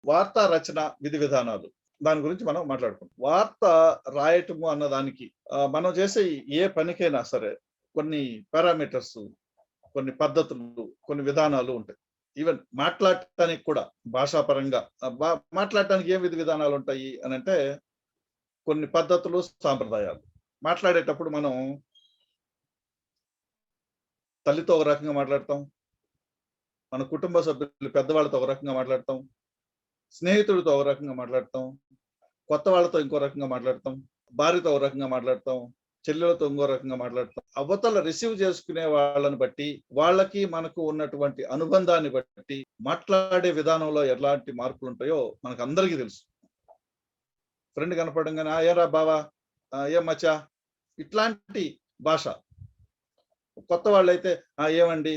వార్తా రచన విధి విధానాలు దాని గురించి మనం మాట్లాడుకుంటాం. వార్త రాయటము అన్నదానికి మనం చేసే ఏ పనికైనా సరే కొన్ని పారామీటర్స్, కొన్ని పద్ధతులు, కొన్ని విధానాలు ఉంటాయి. ఈవెన్ మాట్లాడటానికి కూడా భాషాపరంగా మాట్లాడటానికి ఏం విధి విధానాలు ఉంటాయి అని అంటే కొన్ని పద్ధతులు, సాంప్రదాయాలు. మాట్లాడేటప్పుడు మనం తల్లితో ఒక రకంగా మాట్లాడతాం, మన కుటుంబ సభ్యులు పెద్దవాళ్ళతో ఒక రకంగా మాట్లాడతాం, స్నేహితుడితో ఒక రకంగా మాట్లాడతాం, కొత్త వాళ్ళతో ఇంకో రకంగా మాట్లాడతాం, భార్యతో ఒక రకంగా మాట్లాడతాం, చెల్లెలతో ఇంకో రకంగా మాట్లాడతాం. అవతల రిసీవ్ చేసుకునే వాళ్ళని బట్టి, వాళ్ళకి మనకు ఉన్నటువంటి అనుబంధాన్ని బట్టి మాట్లాడే విధానంలో ఎలాంటి మార్పులు ఉంటాయో మనకు అందరికీ తెలుసు. ఫ్రెండ్ కనపడంగానే ఏరా బావా, ఏం మచ్చా, ఇట్లాంటి భాష. కొత్త వాళ్ళైతే ఏమండి,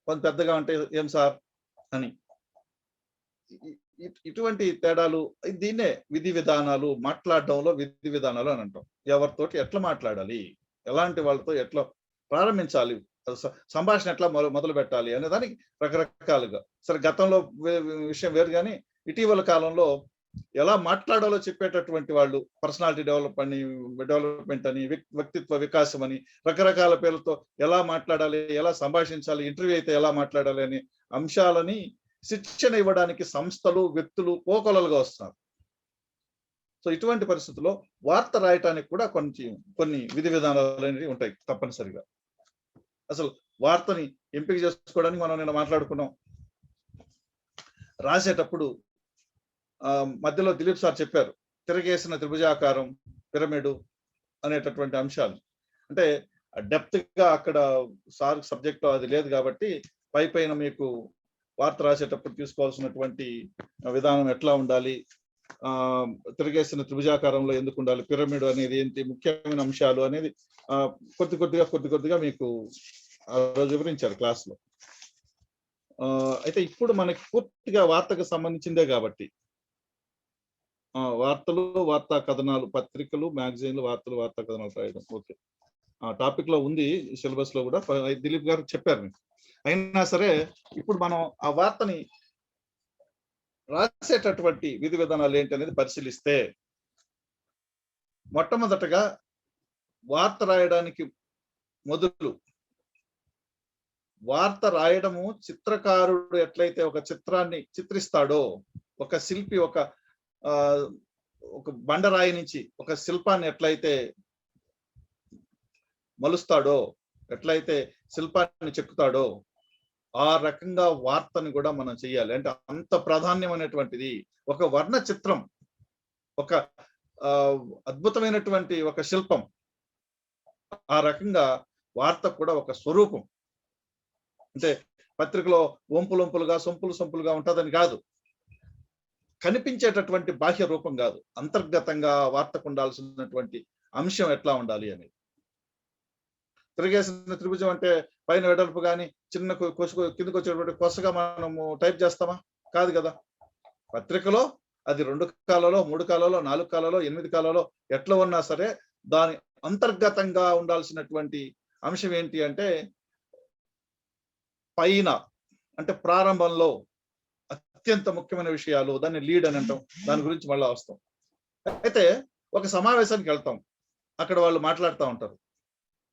కొంత పెద్దగా ఉంటే ఏం సార్ అని. ఇటువంటి తేడాలు, దీన్నే విధి విధానాలు, మాట్లాడడంలో విధి విధానాలు అని అంటాం. ఎవరితోటి ఎట్లా మాట్లాడాలి, ఎలాంటి వాళ్ళతో ఎట్లా ప్రారంభించాలి, సంభాషణ ఎట్లా మొదలు పెట్టాలి అనే దానికి రకరకాలుగా. సరే, గతంలో విషయం వేరు, కానీ ఇటీవల కాలంలో ఎలా మాట్లాడాలో చెప్పేటటువంటి వాళ్ళు పర్సనాలిటీ డెవలప్మెంట్ అని, వ్యక్తిత్వ వికాసం అని, రకరకాల పేర్లతో ఎలా మాట్లాడాలి, ఎలా సంభాషించాలి, ఇంటర్వ్యూ అయితే ఎలా మాట్లాడాలి అనే అంశాలని శిక్షణ ఇవ్వడానికి సంస్థలు, వ్యక్తులు కోకొలలుగా వస్తున్నారు. సో ఇటువంటి పరిస్థితుల్లో వార్త రాయటానికి కూడా కొన్ని విధి విధానాలు అనేవి ఉంటాయి తప్పనిసరిగా. అసలు వార్తని ఎంపిక చేసుకోవడానికి మనం నిన్న మాట్లాడుకున్నాం. రాసేటప్పుడు మధ్యలో దిలీప్ సార్ చెప్పారు, తిరగేసిన త్రిభుజాకారం, పిరమిడ్ అనేటటువంటి అంశాలు. అంటే డెప్త్ గా అక్కడ సార్ సబ్జెక్ట్ అది లేదు కాబట్టి పైన మీకు వార్త రాసేటప్పుడు తీసుకోవాల్సినటువంటి విధానం ఎట్లా ఉండాలి, తిరగేసిన త్రిభుజాకారంలో ఎందుకు ఉండాలి, పిరమిడ్ అనేది ఏంటి, ముఖ్యమైన అంశాలు అనేది కొద్ది కొద్దిగా మీకు ఆ రోజు వివరించారు క్లాస్ లో. అయితే ఇప్పుడు మనకి పూర్తిగా వార్తకు సంబంధించిందే కాబట్టి వార్తలు, వార్తా కథనాలు, పత్రికలు, మ్యాగజైన్లు, వార్తలు, వార్తా కథనాలు రాయడం. ఓకే, ఆ టాపిక్ లో ఉంది, సిలబస్ లో కూడా దిలీప్ గారు చెప్పారు మీకు. అయినా సరే ఇప్పుడు మనం ఆ వార్తని రాసేటటువంటి విధి విధానాలు ఏంటి అనేది పరిశీలిస్తే, మొట్టమొదటగా వార్త రాయడానికి మొదలు వార్త రాయడము, చిత్రకారుడు ఎట్లయితే ఒక చిత్రాన్ని చిత్రిస్తాడో, ఒక శిల్పి ఒక బండరాయి నుంచి ఒక శిల్పాన్ని ఎట్లయితే మలుస్తాడో, ఎట్లయితే శిల్పాన్ని చెక్కుతాడో, ఆ రకంగా వార్తని కూడా మనం చెయ్యాలి. అంటే అంత ప్రాధాన్యమైనటువంటిది ఒక వర్ణ చిత్రం, ఒక అద్భుతమైనటువంటి ఒక శిల్పం. ఆ రకంగా వార్త కూడా ఒక స్వరూపం. అంటే పత్రికలో వంపులొంపులుగా, సొంపులుగా ఉంటుందని కాదు, కనిపించేటటువంటి బాహ్య రూపం కాదు, అంతర్గతంగా వార్తకు ఉండాల్సినటువంటి అంశం ఎట్లా ఉండాలి అనేది. తిరిగేసిన త్రిభుజం అంటే పైన వెడల్పు కానీ చిన్న కిందకు వచ్చేటువంటి కొసగా మనము టైప్ చేస్తామా? కాదు కదా. పత్రికలో అది 2 కాలాలో, 3 కాలాలో, 4 కాలాలో, 8 కాలాలో ఎట్లా ఉన్నా సరే దాని అంతర్గతంగా ఉండాల్సినటువంటి అంశం ఏంటి అంటే పైన, అంటే ప్రారంభంలో అత్యంత ముఖ్యమైన విషయాలు, దాన్ని లీడ్ అని అంటాం. దాని గురించి మళ్ళీ వస్తాం. అయితే ఒక సమావేశానికి వెళ్తాం, అక్కడ వాళ్ళు మాట్లాడుతూ ఉంటారు.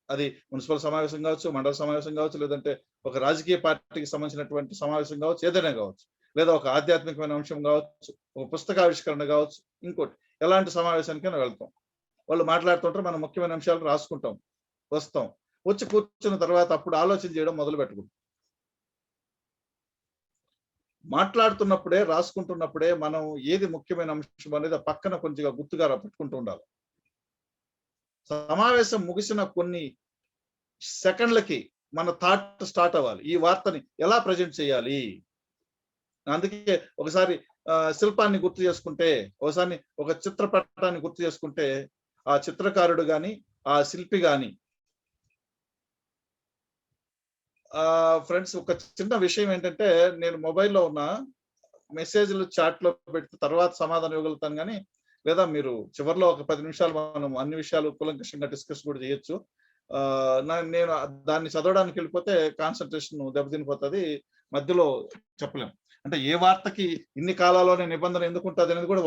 అది మున్సిపల్ సమావేశం కావచ్చు, మండల సమావేశం కావచ్చు, లేదంటే ఒక రాజకీయ పార్టీకి సంబంధించినటువంటి సమావేశం కావచ్చు, ఏదైనా కావచ్చు, లేదా ఒక ఆధ్యాత్మికమైన అంశం కావచ్చు, ఒక పుస్తకావిష్కరణ కావచ్చు, ఇంకోటి ఎలాంటి సమావేశానికైనా వెళ్తాం. వాళ్ళు మాట్లాడుతుంటారు, మనం ముఖ్యమైన అంశాలు రాసుకుంటాం, వస్తాం. వచ్చి కూర్చున్న తర్వాత అప్పుడు ఆలోచన చేయడం మొదలు పెట్టుకుంటాం. మాట్లాడుతున్నప్పుడే, రాసుకుంటున్నప్పుడే మనం ఏది ముఖ్యమైన అంశం అనేది పక్కన కొంచెంగా గుర్తుగా పెట్టుకుంటూ ఉండాలి. సమావేశం ముగిసిన కొన్ని సెకండ్లకి మన థాట్ స్టార్ట్ అవ్వాలి. ఈ వార్తని ఎలా ప్రజెంట్ చేయాలి. అందుకే ఒకసారి శిల్పాన్ని గుర్తు చేసుకుంటే, ఒకసారి ఒక చిత్రపటాన్ని గుర్తు చేసుకుంటే, ఆ చిత్రకారుడు గాని, ఆ శిల్పి గాని, ఫ్రెండ్స్ ఒక చిన్న విషయం ఏంటంటే, నేను మొబైల్లో ఉన్న మెసేజ్లు చాట్ లో పెడితే తర్వాత సమాధానం ఇవ్వగలుగుతాను, కానీ లేదా మీరు చివరిలో ఒక 10 నిమిషాలు మనం అన్ని విషయాలు కూలంకషంగా డిస్కస్ కూడా చేయొచ్చు. నేను దాన్ని చదవడానికి వెళ్ళిపోతే కాన్సన్ట్రేషన్ దెబ్బతినిపోతుంది, మధ్యలో చెప్పలేం. అంటే ఏ వార్తకి ఇన్ని కాలాల్లోనే నిబంధన ఎందుకు ఉంటుంది అనేది కూడా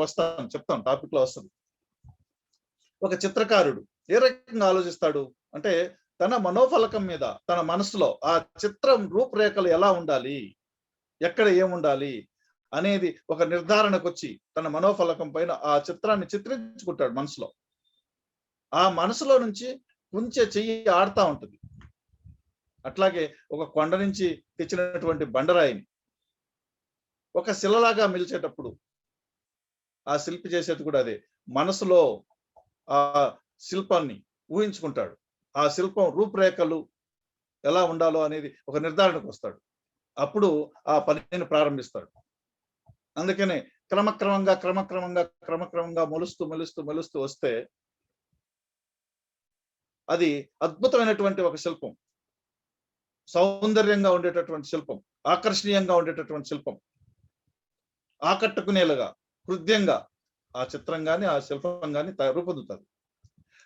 చెప్తాం, టాపిక్ లో వస్తుంది. ఒక చిత్రకారుడు ఏ రకంగా ఆలోచిస్తాడు అంటే తన మనోఫలకం మీద, తన మనసులో ఆ చిత్రం రూపురేఖలు ఎలా ఉండాలి, ఎక్కడ ఏముండాలి అనేది ఒక నిర్ధారణకు వచ్చి తన మనోఫలకం పైన ఆ చిత్రాన్ని చిత్రించుకుంటాడు మనసులో. ఆ మనసులో నుంచి ఉంచే చెయ్యి ఆడుతూ ఉంటుంది. అట్లాగే ఒక కొండ నుంచి తెచ్చినటువంటి బండరాయిని ఒక శిలలాగా మిలిచేటప్పుడు ఆ శిల్పి చేసేది కూడా అదే. మనసులో ఆ శిల్పాన్ని ఊహించుకుంటాడు. ఆ శిల్పం రూపురేఖలు ఎలా ఉండాలో అనేది ఒక నిర్ధారణకు వస్తాడు. అప్పుడు ఆ పనిని ప్రారంభిస్తాడు. అందుకనే క్రమక్రమంగా మొలుస్తూ వస్తే అది అద్భుతమైనటువంటి ఒక శిల్పం, సౌందర్యంగా ఉండేటటువంటి శిల్పం, ఆకర్షణీయంగా ఉండేటటువంటి శిల్పం, ఆకట్టుకునేలాగా హృదయంగా ఆ చిత్రం గాని ఆ శిల్పం గాని రూపొందుతుంది.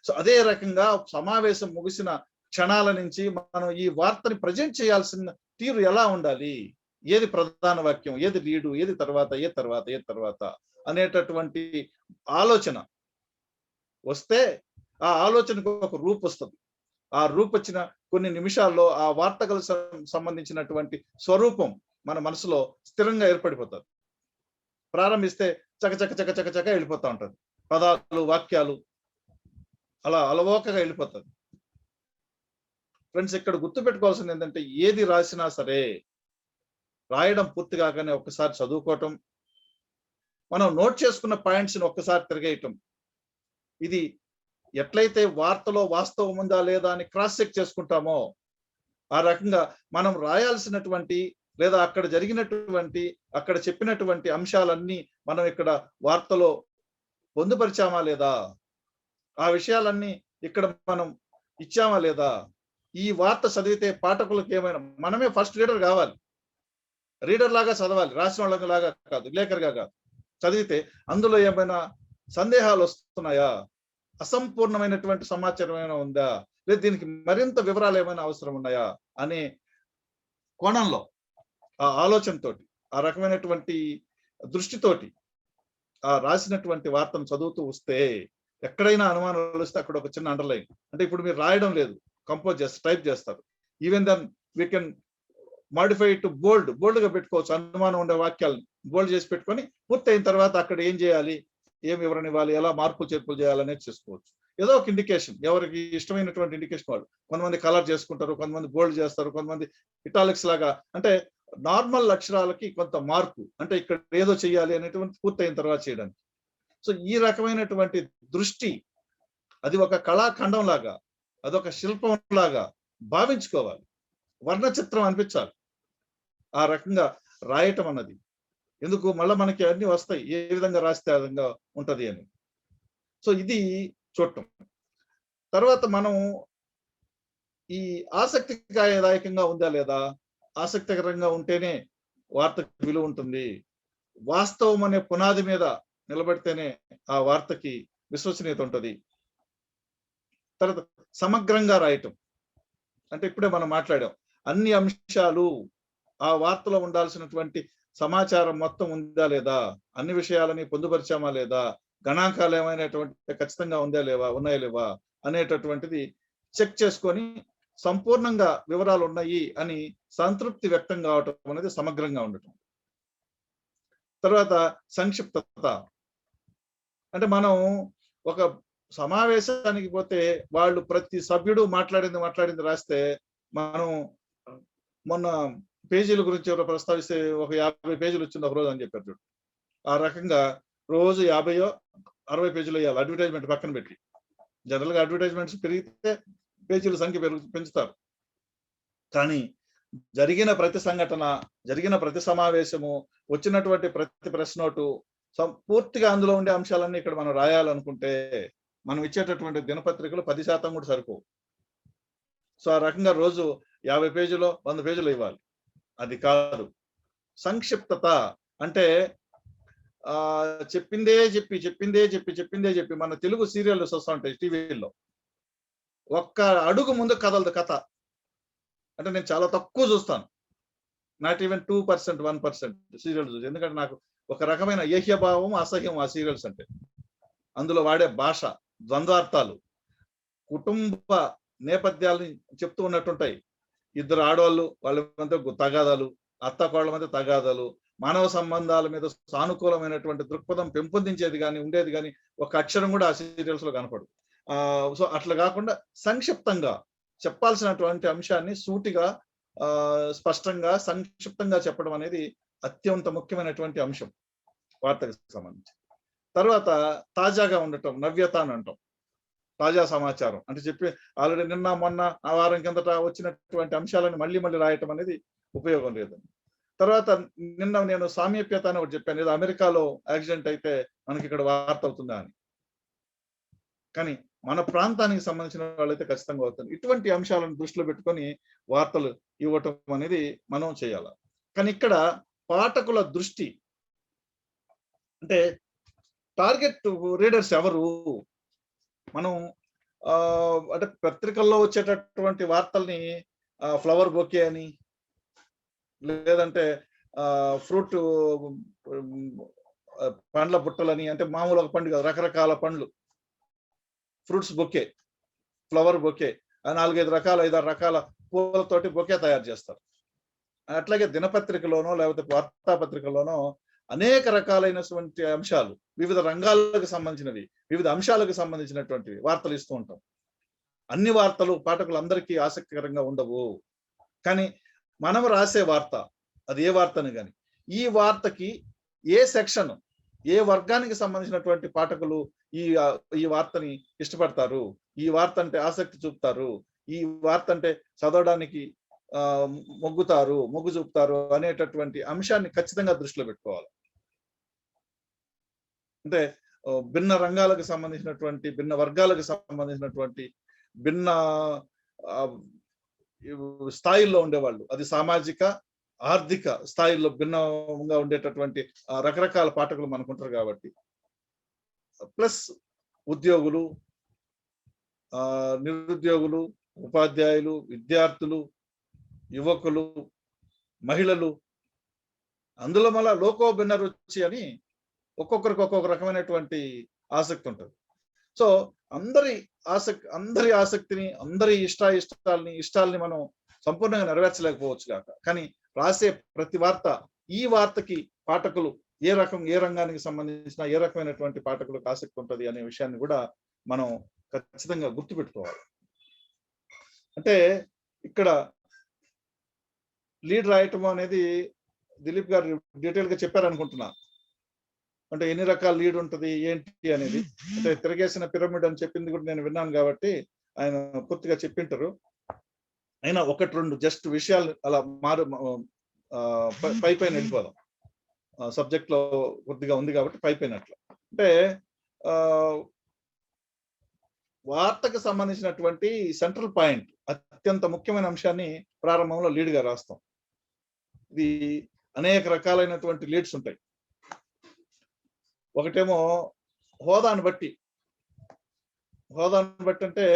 సో అదే రకంగా సమావేశం ముగిసిన క్షణాల నుంచి మనం ఈ వార్తని ప్రజెంట్ చేయాల్సిన తీరు ఎలా ఉండాలి, ఏది ప్రధాన వాక్యం, ఏది లీడు, ఏది తర్వాత అనేటటువంటి ఆలోచన వస్తే ఆ ఆలోచనకు ఒక రూపు వస్తుంది. ఆ రూపు వచ్చిన కొన్ని నిమిషాల్లో ఆ వార్తకు సంబంధించినటువంటి స్వరూపం మన మనసులో స్థిరంగా ఏర్పడిపోతుంది. ప్రారంభిస్తే చకచక వెళ్ళిపోతా ఉంటుంది. పదాలు, వాక్యాలు అలా అలవోకగా వెళ్ళిపోతుంది. ఫ్రెండ్స్, ఇక్కడ గుర్తుపెట్టుకోవాల్సింది ఏంటంటే ఏది రాసినా సరే రాయడం పూర్తి కాగానే ఒక్కసారి చదువుకోవటం, మనం నోట్ చేసుకున్న పాయింట్స్ ని ఒక్కసారి తిరగేయటం, ఇది ఎట్లయితే వార్తలో వాస్తవం ఉందా లేదా అని క్రాస్ చెక్ చేసుకుంటామో ఆ రకంగా మనం రాయాల్సినటువంటి లేదా అక్కడ జరిగినటువంటి అక్కడ చెప్పినటువంటి అంశాలన్నీ మనం ఇక్కడ వార్తలో పొందుపరిచామా లేదా, ఆ విషయాలన్నీ ఇక్కడ మనం ఇచ్చామా లేదా, ఈ వార్త చదివితే పాఠకులకు ఏమైనా, మనమే ఫస్ట్ రీడర్ కావాలి, రీడర్ లాగా చదవాలి, రాసిన వాళ్ళ లాగా కాదు, విలేకరుగా కాదు. చదివితే అందులో ఏమైనా సందేహాలు వస్తున్నాయా, అసంపూర్ణమైనటువంటి సమాచారం ఏమైనా ఉందా, లేదా దీనికి మరింత వివరాలు ఏమైనా అవసరం ఉన్నాయా అనే కోణంలో ఆ ఆలోచనతోటి, ఆ రకమైనటువంటి దృష్టితోటి ఆ రాసినటువంటి వార్తను చదువుతూ వస్తే ఎక్కడైనా అనుమానాలు వస్తే అక్కడ ఒక చిన్న అండర్లైన్, అంటే ఇప్పుడు మీరు రాయడం లేదు, కంపోజ్ చేస్తారు, టైప్ చేస్తారు, even then we can modify to bold గా పెట్టుకోవచ్చు. అనుమానం ఉండే వాక్యాలను బోల్డ్ చేసి పెట్టుకొని పూర్తయిన తర్వాత అక్కడ ఏం చేయాలి, ఏం వివరణ ఇవ్వాలి, ఎలా మార్పులు చేర్పులు చేయాలనేది చేసుకోవచ్చు. ఏదో ఒక ఇండికేషన్, ఎవరికి ఇష్టమైనటువంటి ఇండికేషన్ వాళ్ళు, కొంతమంది కలర్ చేసుకుంటారు, కొంతమంది బోల్డ్ చేస్తారు, కొంతమంది ఇటాలిక్స్ లాగా, అంటే నార్మల్ అక్షరాలకి కొంత మార్పు, అంటే ఇక్కడ ఏదో చేయాలి అనేటువంటి పూర్తయిన తర్వాత చేయడానికి. సో ఈ రకమైనటువంటి దృష్టి అది ఒక కళాఖండం లాగా, అదొక శిల్పం లాగా భావించుకోవాలి, వర్ణ చిత్రం అనిపించాలి ఆ రకంగా రాయటం అన్నది. ఎందుకు మళ్ళీ మనకి అన్ని వస్తాయి, ఏ విధంగా రాస్తే ఆ విధంగా ఉంటది అని. సో ఇది చూడటం. తర్వాత మనం ఈ ఆసక్తిదాయకంగా ఉందా లేదా, ఆసక్తికరంగా ఉంటేనే వార్తకు విలువ ఉంటుంది, వాస్తవం అనే పునాది మీద నిలబడితేనే ఆ వార్తకి విశ్వసనీయత ఉంటుంది. తర్వాత సమగ్రంగా రాయటం, అంటే ఇప్పుడే మనం మాట్లాడాం, అన్ని అంశాలు ఆ వార్తలో ఉండాల్సినటువంటి సమాచారం మొత్తం ఉందా లేదా, అన్ని విషయాలని పొందుపరిచామా లేదా, గణాంకాలు ఏమైనటువంటి ఖచ్చితంగా ఉన్నాయా లేవా అనేటటువంటిది చెక్ చేసుకొని సంపూర్ణంగా వివరాలు ఉన్నాయి అని సంతృప్తి వ్యక్తం కావటం అనేది సమగ్రంగా ఉండటం. తర్వాత సంక్షిప్తత, అంటే మనం ఒక సమావేశానికి పోతే వాళ్ళు ప్రతి సభ్యుడు మాట్లాడింది రాస్తే, మనం మొన్న పేజీల గురించి ఎవరో ప్రస్తావిస్తే ఒక 50 పేజీలు వచ్చింది ఒక రోజు అని చెప్పారు చూడు. ఆ రకంగా రోజు 50-60 పేజీలు వేయాలి, అడ్వర్టైజ్మెంట్ పక్కన పెట్టి. జనరల్ గా అడ్వర్టైజ్మెంట్స్ పెరిగితే పేజీల సంఖ్య పెంచుతారు, కానీ జరిగిన ప్రతి సంఘటన, జరిగిన ప్రతి సమావేశము, వచ్చినటువంటి ప్రతి ప్రెస్ నోటు, పూర్తిగా అందులో ఉండే అంశాలన్నీ ఇక్కడ మనం రాయాలనుకుంటే మనం ఇచ్చేటటువంటి దినపత్రికలు 10% కూడా సరిపోవు. సో ఆ రకంగా రోజు 50 పేజీలో 100 పేజీలు ఇవ్వాలి, అది కాదు. సంక్షిప్తత అంటే చెప్పిందే చెప్పి మన తెలుగు సీరియల్స్ వస్తూ ఉంటాయి టీవీలో, ఒక్క అడుగు ముందు కదలదు కథ. అంటే నేను చాలా తక్కువ చూస్తాను, నాట్ ఈవెన్ 2%, 1% సీరియల్స్ చూసి. ఎందుకంటే నాకు ఒక రకమైన ఏహ్యభావం, అసహ్యం ఆ సీరియల్స్ అంటే. అందులో వాడే భాష, ద్వంద్వార్థాలు, కుటుంబ నేపథ్యాలని చెప్తూ ఉన్నట్టుంటాయి. ఇద్దరు ఆడవాళ్ళు వాళ్ళ మధ్య తగాదాలు, అత్త కోళ్ళ మధ్య తగాదాలు, మానవ సంబంధాల మీద సానుకూలమైనటువంటి దృక్పథం పెంపొందించేది కానీ ఉండేది కానీ ఒక అక్షరం కూడా ఆ సీరియల్స్ లో కనపడు. సో అట్లా కాకుండా సంక్షిప్తంగా చెప్పాల్సినటువంటి అంశాన్ని సూటిగా స్పష్టంగా సంక్షిప్తంగా చెప్పడం అనేది అత్యంత ముఖ్యమైనటువంటి అంశం వార్తకు సంబంధించి. తర్వాత తాజాగా ఉండటం, నవ్యత అని అంటాం. తాజా సమాచారం అంటే చెప్పి ఆల్రెడీ నిన్న మొన్న ఆ వారం కిందట వచ్చినటువంటి అంశాలను మళ్ళీ మళ్ళీ రాయటం అనేది ఉపయోగం లేదు. తర్వాత నిన్న నేను సామీప్యత అని ఒకటి చెప్పాను, ఏదో అమెరికాలో యాక్సిడెంట్ అయితే మనకి ఇక్కడ వార్త అవుతుందా అని. కానీ మన ప్రాంతానికి సంబంధించిన వాళ్ళైతే ఖచ్చితంగా అవుతుంది. ఇటువంటి అంశాలను దృష్టిలో పెట్టుకొని వార్తలు ఇవ్వటం అనేది మనం చేయాలి. కానీ ఇక్కడ పాఠకుల దృష్టి అంటే టార్గెట్ రీడర్స్ ఎవరు? మనం అంటే పత్రికల్లో వచ్చేటటువంటి వార్తల్ని ఫ్లవర్ బొకే అని, లేదంటే ఫ్రూట్ పండ్ల బుట్టలని, అంటే మామూలుగా పండు కాదు, రకరకాల పండ్లు, ఫ్రూట్స్ బొకే, ఫ్లవర్ బొకే, 4-5 రకాల 5-6 రకాల పూలతోటి బొకే తయారు చేస్తారు. అట్లాగే దినపత్రికలోనో లేకపోతే వార్తాపత్రికలోనో అనేక రకాలైనటువంటి అంశాలు, వివిధ రంగాలకు సంబంధించినవి, వివిధ అంశాలకు సంబంధించినటువంటివి వార్తలు ఇస్తూ ఉంటాం. అన్ని వార్తలు పాఠకులందరికీ ఆసక్తికరంగా ఉండవు. కానీ మనం రాసే వార్త, అది ఏ వార్తను కానీ, ఈ వార్తకి ఏ సెక్షన్, ఏ వర్గానికి సంబంధించినటువంటి పాఠకులు ఈ వార్తని ఇష్టపడతారు, ఈ వార్త అంటే ఆసక్తి చూపుతారు, ఈ వార్త అంటే చదవడానికి మొగ్గు చూపుతారు అనేటటువంటి అంశాన్ని ఖచ్చితంగా దృష్టిలో పెట్టుకోవాలి. అంటే భిన్న రంగాలకు సంబంధించినటువంటి, భిన్న వర్గాలకు సంబంధించినటువంటి, భిన్న స్థాయిల్లో ఉండేవాళ్ళు, అది సామాజిక ఆర్థిక స్థాయిలో భిన్నంగా ఉండేటటువంటి రకరకాల పాఠకులు మనకుంటారు కాబట్టి, ప్లస్ ఉద్యోగులు, నిరుద్యోగులు, ఉపాధ్యాయులు, విద్యార్థులు, యువకులు, మహిళలు, అందులో మళ్ళా లోకో భిన్న రుచి అని ఒక్కొక్కరికి ఒక్కొక్క రకమైనటువంటి ఆసక్తి ఉంటుంది. సో అందరి ఆసక్తిని, అందరి ఇష్టాలని మనం సంపూర్ణంగా నెరవేర్చలేకపోవచ్చు కాక, కానీ రాసే ప్రతి వార్త, ఈ వార్తకి పాఠకులు ఏ రంగానికి సంబంధించిన ఏ రకమైనటువంటి పాఠకులకు ఆసక్తి ఉంటుంది అనే విషయాన్ని కూడా మనం ఖచ్చితంగా గుర్తుపెట్టుకోవాలి. అంటే ఇక్కడ లీడ్ రాయటం అనేది దిలీప్ గారు డీటెయిల్ గా చెప్పారనుకుంటున్నా. అంటే ఎన్ని రకాల లీడ్ ఉంటుంది ఏంటి అనేది, అంటే తిరగేసిన పిరమిడ్ అని చెప్పింది కూడా నేను విన్నాను కాబట్టి ఆయన పూర్తిగా చెప్పింటారు. అయినా 1-2 జస్ట్ విషయాలు అలా పైన వెళ్ళిపోదాం. సబ్జెక్ట్ లో కొద్దిగా ఉంది కాబట్టి పైపోయినట్లు. అంటే వార్తకు సంబంధించినటువంటి సెంట్రల్ పాయింట్, అత్యంత ముఖ్యమైన అంశాన్ని ప్రారంభంలో లీడ్ గా రాస్తాం. ఇది అనేక రకాలైనటువంటి లీడ్స్ ఉంటాయి. ఒకటేమో హోదాను బట్టి అంటే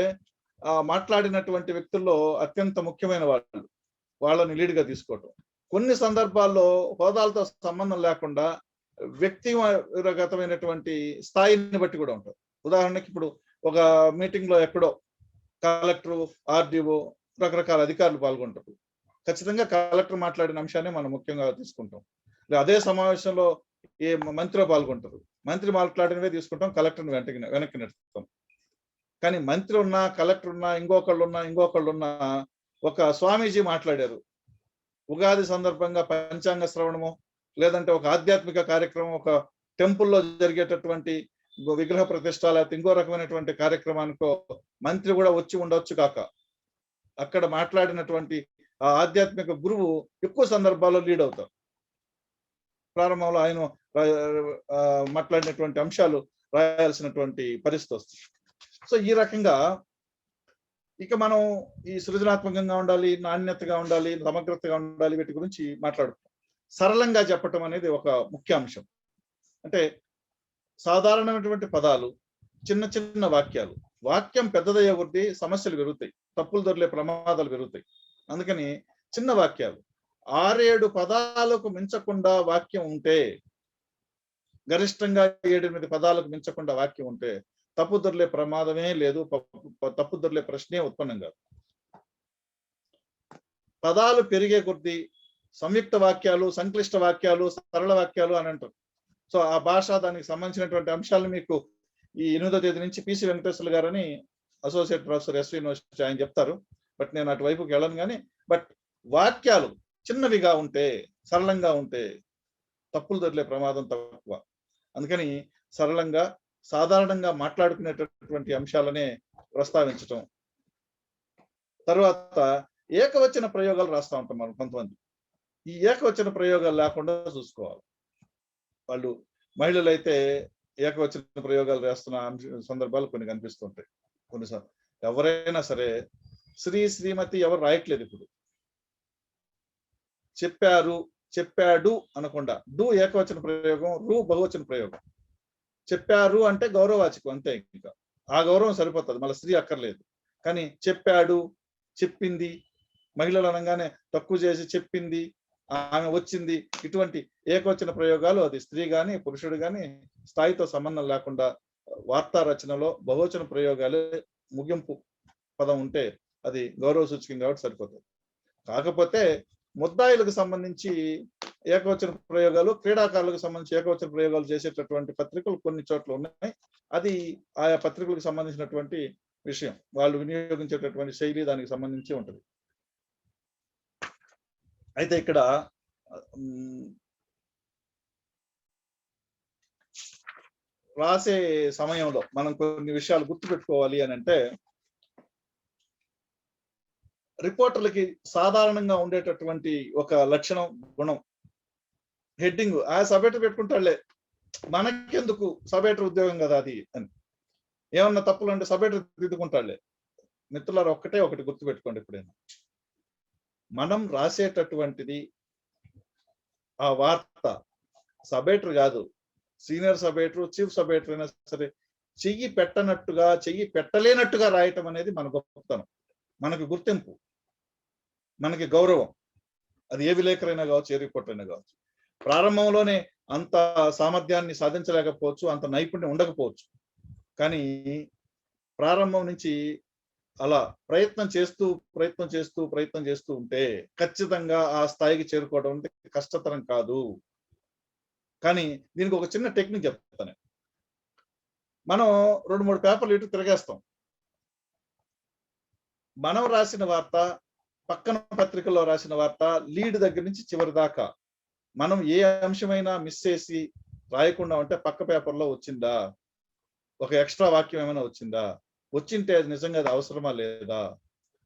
మాట్లాడినటువంటి వ్యక్తుల్లో అత్యంత ముఖ్యమైన వాళ్ళని లీడ్ గా తీసుకోవటం. కొన్ని సందర్భాల్లో హోదాలతో సంబంధం లేకుండా వ్యక్తిగతమైనటువంటి స్థాయిని బట్టి కూడా ఉంటుంది. ఉదాహరణకి ఇప్పుడు ఒక మీటింగ్ లో ఎక్కడో కలెక్టర్, ఆర్డీఓ, రకరకాల అధికారులు పాల్గొంటారు. ఖచ్చితంగా కలెక్టర్ మాట్లాడిన అంశాన్ని మనం ముఖ్యంగా తీసుకుంటాం. అదే సమావేశంలో ఏ మంత్రిలో పాల్గొంటారు, మంత్రి మాట్లాడినవే తీసుకుంటాం, కలెక్టర్ని వెనక్కి నెడతాం. కానీ మంత్రి ఉన్నా, కలెక్టర్ ఉన్నా, ఇంకొకళ్ళు ఉన్నా ఒక స్వామీజీ మాట్లాడారు, ఉగాది సందర్భంగా పంచాంగ శ్రవణము, లేదంటే ఒక ఆధ్యాత్మిక కార్యక్రమం, ఒక టెంపుల్లో జరిగేటటువంటి విగ్రహ ప్రతిష్ట, లేకపోతే ఇంకో రకమైనటువంటి కార్యక్రమానికో మంత్రి కూడా వచ్చి ఉండొచ్చు కాక, అక్కడ మాట్లాడినటువంటి ఆ ఆధ్యాత్మిక గురువు ఎక్కువ సందర్భాల్లో లీడ్ అవుతారు. ప్రారంభంలో ఆయన మాట్లాడినటువంటి అంశాలు రాయాల్సినటువంటి పరిస్థితి వస్తుంది. సో ఈ రకంగా ఇక మనం ఈ సృజనాత్మకంగా ఉండాలి, నాణ్యతగా ఉండాలి, సమగ్రతగా ఉండాలి, వీటి గురించి మాట్లాడుతాం. సరళంగా చెప్పటం అనేది ఒక ముఖ్య అంశం. అంటే సాధారణమైనటువంటి పదాలు, చిన్న చిన్న వాక్యాలు, వాక్యం పెద్దదయ్యే కొద్దీ సమస్యలు పెరుగుతాయి, తప్పులు దొరికే ప్రమాదాలు పెరుగుతాయి. అందుకని చిన్న వాక్యాలు, 6-7 పదాలకు మించకుండా వాక్యం ఉంటే, గరిష్టంగా 7-8 పదాలకు మించకుండా వాక్యం ఉంటే తప్పు దొర్లే ప్రమాదమే లేదు. తప్పు దొర్లే ప్రశ్నే ఉత్పన్నం కాదు. పదాలు పెరిగే కొద్దీ సంయుక్త వాక్యాలు, సంక్లిష్ట వాక్యాలు, సరళ వాక్యాలు అని అంటారు. సో ఆ భాష, దానికి సంబంధించినటువంటి అంశాలను మీకు ఈ 8వ తేదీ నుంచి పిసి వెంకటేశ్వర్లు గారని అసోసియేట్ ప్రొఫెసర్ ఎస్వి యూనివర్సిటీ ఆయన చెప్తారు. బట్ నేను అటువైపుకి వెళ్ళను. కానీ బట్ వాక్యాలు చిన్నవిగా ఉంటే, సరళంగా ఉంటే తప్పులు దొరికే ప్రమాదం తక్కువ. అందుకని సరళంగా, సాధారణంగా మాట్లాడుకునేటటువంటి అంశాలనే ప్రస్తావించటం. తర్వాత ఏకవచన ప్రయోగాలు రాస్తా ఉంటాం మనం కొంతమంది. ఈ ఏకవచన ప్రయోగాలు లేకుండా చూసుకోవాలి. వాళ్ళు మహిళలు అయితే ఏకవచన ప్రయోగాలు వేస్తున్న సందర్భాలు కొన్ని కనిపిస్తుంటాయి. కొన్నిసార్లు ఎవరైనా సరే శ్రీ, శ్రీమతి ఎవరు రాయట్లేదు ఇప్పుడు. చెప్పారు, చెప్పాడు అనకుండా డు ఏకవచన ప్రయోగం, రు బహువచన ప్రయోగం. చెప్పారు అంటే గౌరవవాచకం అంతే. ఇంకా ఆ గౌరవం సరిపోతుంది, మళ్ళీ స్త్రీ అక్కర్లేదు. కానీ చెప్పాడు, చెప్పింది, మహిళలు అనగానే తక్కువ చేసి చెప్పింది, ఆమె వచ్చింది, ఇటువంటి ఏకవచన ప్రయోగాలు అది స్త్రీ గాని పురుషుడు గాని స్థాయితో సంబంధం లేకుండా వార్తా రచనలో బహువచన ప్రయోగాలు ముగింపు పదం ఉంటే అది గౌరవ సూచకం కాబట్టి సరిపోతుంది. కాకపోతే ముద్దాయిలకు సంబంధించి ఏకవచన ప్రయోగాలు, క్రీడాకారులకు సంబంధించి ఏకవచన ప్రయోగాలు చేసేటటువంటి పత్రికలు కొన్ని చోట్ల ఉన్నాయి. అది ఆయా పత్రికలకు సంబంధించినటువంటి విషయం, వాళ్ళు వినియోగించేటటువంటి శైలి దానికి సంబంధించి ఉంటుంది. అయితే ఇక్కడ రాసే సమయంలో మనం కొన్ని విషయాలు గుర్తుపెట్టుకోవాలి అని అంటే, రిపోర్టర్లకి సాధారణంగా ఉండేటటువంటి ఒక లక్షణం, గుణం, హెడ్డింగ్ ఆ సబ్-ఎడిటర్ పెట్టుకుంటాడులే, మనకెందుకు సబ్-ఎడిటర్ ఉద్యోగం కదా అది అని. ఏమన్నా తప్పులు అంటే సబ్-ఎడిటర్ దిద్దుకుంటాడులే. మిత్రులారా ఒక్కటే ఒకటి గుర్తుపెట్టుకోండి, ఎప్పుడైనా మనం రాసేటటువంటిది ఆ వార్త సబ్-ఎడిటర్ కాదు, సీనియర్ సబ్-ఎడిటర్, చీఫ్ సబ్-ఎడిటర్ అయినా సరే చెయ్యి పెట్టనట్టుగా, చెయ్యి పెట్టలేనట్టుగా రాయటం అనేది మన గొప్పతనం, మనకి గుర్తింపు, మనకి గౌరవం. అది ఏ విలేకరైనా కావచ్చు, ఏ రిపోర్టర్ అయినా కావచ్చు. ప్రారంభంలోనే అంత సామర్థ్యాన్ని సాధించలేకపోవచ్చు, అంత నైపుణ్యం ఉండకపోవచ్చు. కానీ ప్రారంభం నుంచి అలా ప్రయత్నం చేస్తూ ఉంటే ఖచ్చితంగా ఆ స్థాయికి చేరుకోవడం అంటే కష్టతరం కాదు. కానీ దీనికి ఒక చిన్న టెక్నిక్ చెప్తాను. మనం 2-3 పేపర్లు ఇటు తిరిగేస్తాం. మనం రాసిన వార్త, పక్కన పత్రికల్లో రాసిన వార్త, లీడ్ దగ్గర నుంచి చివరి దాకా మనం ఏ అంశమైనా మిస్ చేసి రాయకుండా ఉంటే పక్క పేపర్లో వచ్చిందా, ఒక ఎక్స్ట్రా వాక్యం ఏమైనా వచ్చిందా, వచ్చింటే అది నిజంగా అది అవసరమా లేదా,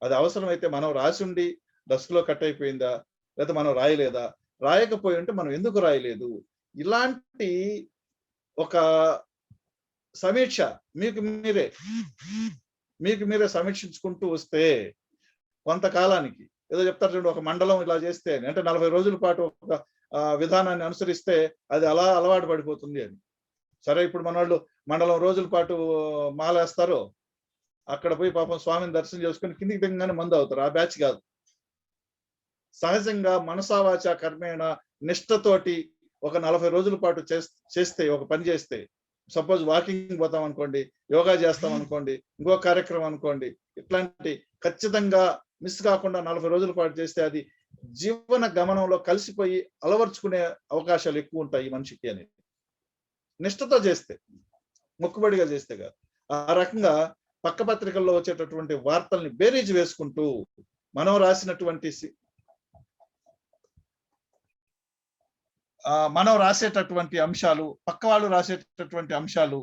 అది అవసరమైతే మనం రాసి ఉండి డస్క్ లో కట్ అయిపోయిందా, లేదా మనం రాయలేదా, రాయకపోయి ఉంటే మనం ఎందుకు రాయలేదు, ఇలాంటి ఒక సమీక్ష మీకు మీరే సమీక్షించుకుంటూ వస్తే కొంతకాలానికి, ఏదో చెప్తారు చూడండి, ఒక మండలం ఇలా చేస్తే అంటే 40 రోజుల పాటు ఒక విధానాన్ని అనుసరిస్తే అది అలా అలవాటు పడిపోతుంది అని. సరే, ఇప్పుడు మన వాళ్ళు మండలం రోజుల పాటు మాలేస్తారు, అక్కడ పోయి పాపం స్వామిని దర్శనం చేసుకుని కిందికి దిగగానే మందు అవుతారు. ఆ బ్యాచ్ కాదు. సహజంగా మనసావాచ కర్మేణ నిష్ఠతోటి ఒక 40 రోజుల పాటు చేస్తే, ఒక పని చేస్తే, సపోజ్ వాకింగ్ పోతాం అనుకోండి, యోగా చేస్తాం అనుకోండి, ఇంకో కార్యక్రమం అనుకోండి, ఇట్లాంటి ఖచ్చితంగా మిస్ కాకుండా 40 రోజుల పాటు చేస్తే అది జీవన గమనంలో కలిసిపోయి అలవర్చుకునే అవకాశాలు ఎక్కువ ఉంటాయి మనిషికి అని. నిష్ఠతో చేస్తే, మొక్కుబడిగా చేస్తే కాదు. ఆ రకంగా పక్క పత్రికల్లో వచ్చేటటువంటి వార్తల్ని బేరీజ్ వేసుకుంటూ మనం రాసేటటువంటి అంశాలు, పక్క వాళ్ళు రాసేటటువంటి అంశాలు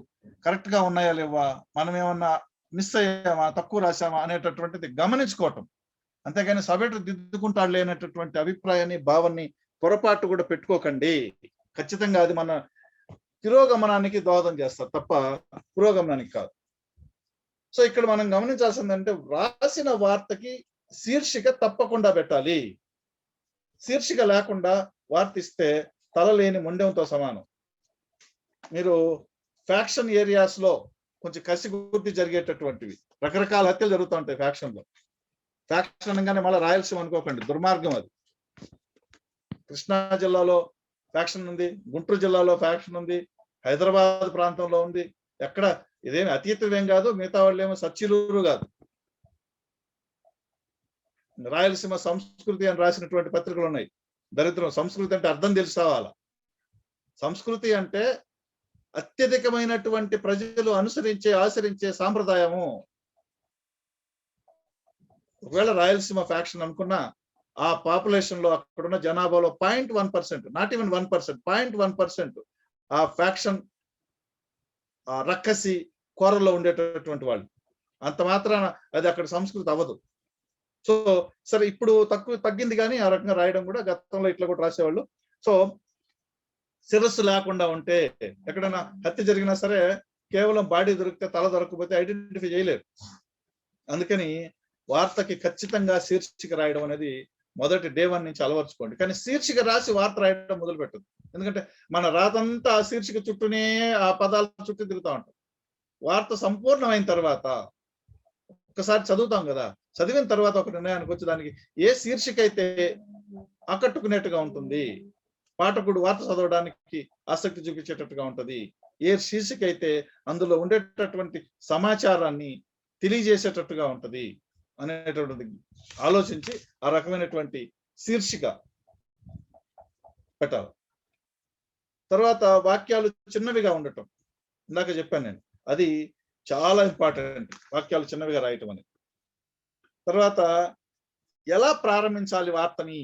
కరెక్ట్ గా ఉన్నాయా లేవా, మనం ఏమన్నా మిస్ అయ్యామా, తక్కువ రాసామా అనేటటువంటిది గమనించుకోవటం. అంతేగాని సబ్-ఎడిటర్ దిద్దుకుంటాడు లేనటువంటి అభిప్రాయాన్ని, భావాన్ని పొరపాటు కూడా పెట్టుకోకండి. ఖచ్చితంగా అది మన తిరోగమనానికి దోహదం చేస్తారు తప్ప పురోగమనానికి కాదు. సో ఇక్కడ మనం గమనించాల్సిందంటే, రాసిన వార్తకి శీర్షిక తప్పకుండా పెట్టాలి. శీర్షిక లేకుండా వార్త ఇస్తే తల లేని మొండెంతో సమానం. మీరు ఫ్యాక్షన్ ఏరియాస్ లో కొంచెం కసిగుద్ది జరిగేటటువంటివి, రకరకాల హత్యలు జరుగుతూ ఉంటాయి ఫ్యాక్షన్ లో. ఫ్యాక్షన్ అనగానే మళ్ళీ రాయలసీమ అనుకోకండి, దుర్మార్గం అది. కృష్ణా జిల్లాలో ఫ్యాక్షన్ ఉంది, గుంటూరు జిల్లాలో ఫ్యాక్షన్ ఉంది, హైదరాబాద్ ప్రాంతంలో ఉంది. ఎక్కడ ఇదేమి అతీతమేం కాదు, మిగతా వాళ్ళు ఏమో సచ్చిలూరు కాదు. రాయలసీమ సంస్కృతి అని రాసినటువంటి పత్రికలు ఉన్నాయి. దరిద్రం. సంస్కృతి అంటే అర్థం తెలుసుకోవాలా. సంస్కృతి అంటే అత్యధికమైనటువంటి ప్రజలు ఆచరించే సాంప్రదాయము. ఒకవేళ రాయలసీమ ఫ్యాక్షన్ అనుకున్నా ఆ పాపులేషన్ లో అక్కడున్న జనాభాలో 0.1%, నాట్ ఈవెన్ 1%, 0.1% ఆ ఫ్యాక్షన్ ఆ రక్కసి కోరల్లో ఉండేటటువంటి వాళ్ళు. అంత మాత్రాన అది అక్కడ సంస్కృతి అవ్వదు. సో సరే, ఇప్పుడు తగ్గింది కానీ ఆ రకంగా రాయడం కూడా. గతంలో ఇట్లా కూడా రాసేవాళ్ళు. సో శిరస్సు లేకుండా ఉంటే, ఎక్కడైనా హత్య జరిగినా సరే కేవలం బాడీ దొరికితే తల దొరకకపోతే ఐడెంటిఫై చేయలేరు. అందుకని వార్తకి ఖచ్చితంగా శీర్షిక రాయడం అనేది మొదటి డే 1 నుంచి అలవర్చుకోండి. కానీ శీర్షిక రాసి వార్త రాయడం మొదలు పెట్టదు. ఎందుకంటే మన రాతంతా ఆ శీర్షిక చుట్టూనే, ఆ పదాల చుట్టూ తిరుగుతూ ఉంటాం. వార్త సంపూర్ణమైన తర్వాత ఒక్కసారి చదువుతాం కదా, చదివిన తర్వాత ఒక నిర్ణయానికి వచ్చి దానికి ఏ శీర్షిక అయితే ఆకట్టుకునేట్టుగా ఉంటుంది, పాఠకుడు వార్త చదవడానికి ఆసక్తి చూపించేటట్టుగా ఉంటది, ఏ శీర్షిక అయితే అందులో ఉండేటటువంటి సమాచారాన్ని తెలియజేసేటట్టుగా ఉంటది అనేటటువంటి ఆలోచించి ఆ రకమైనటువంటి శీర్షిక పెట్టాలి. తర్వాత వాక్యాలు చిన్నవిగా ఉండటం. ఇందాక చెప్పాను నేను, అది చాలా ఇంపార్టెంట్, వాక్యాలు చిన్నవిగా రాయటం అని. తర్వాత ఎలా ప్రారంభించాలి వార్తని,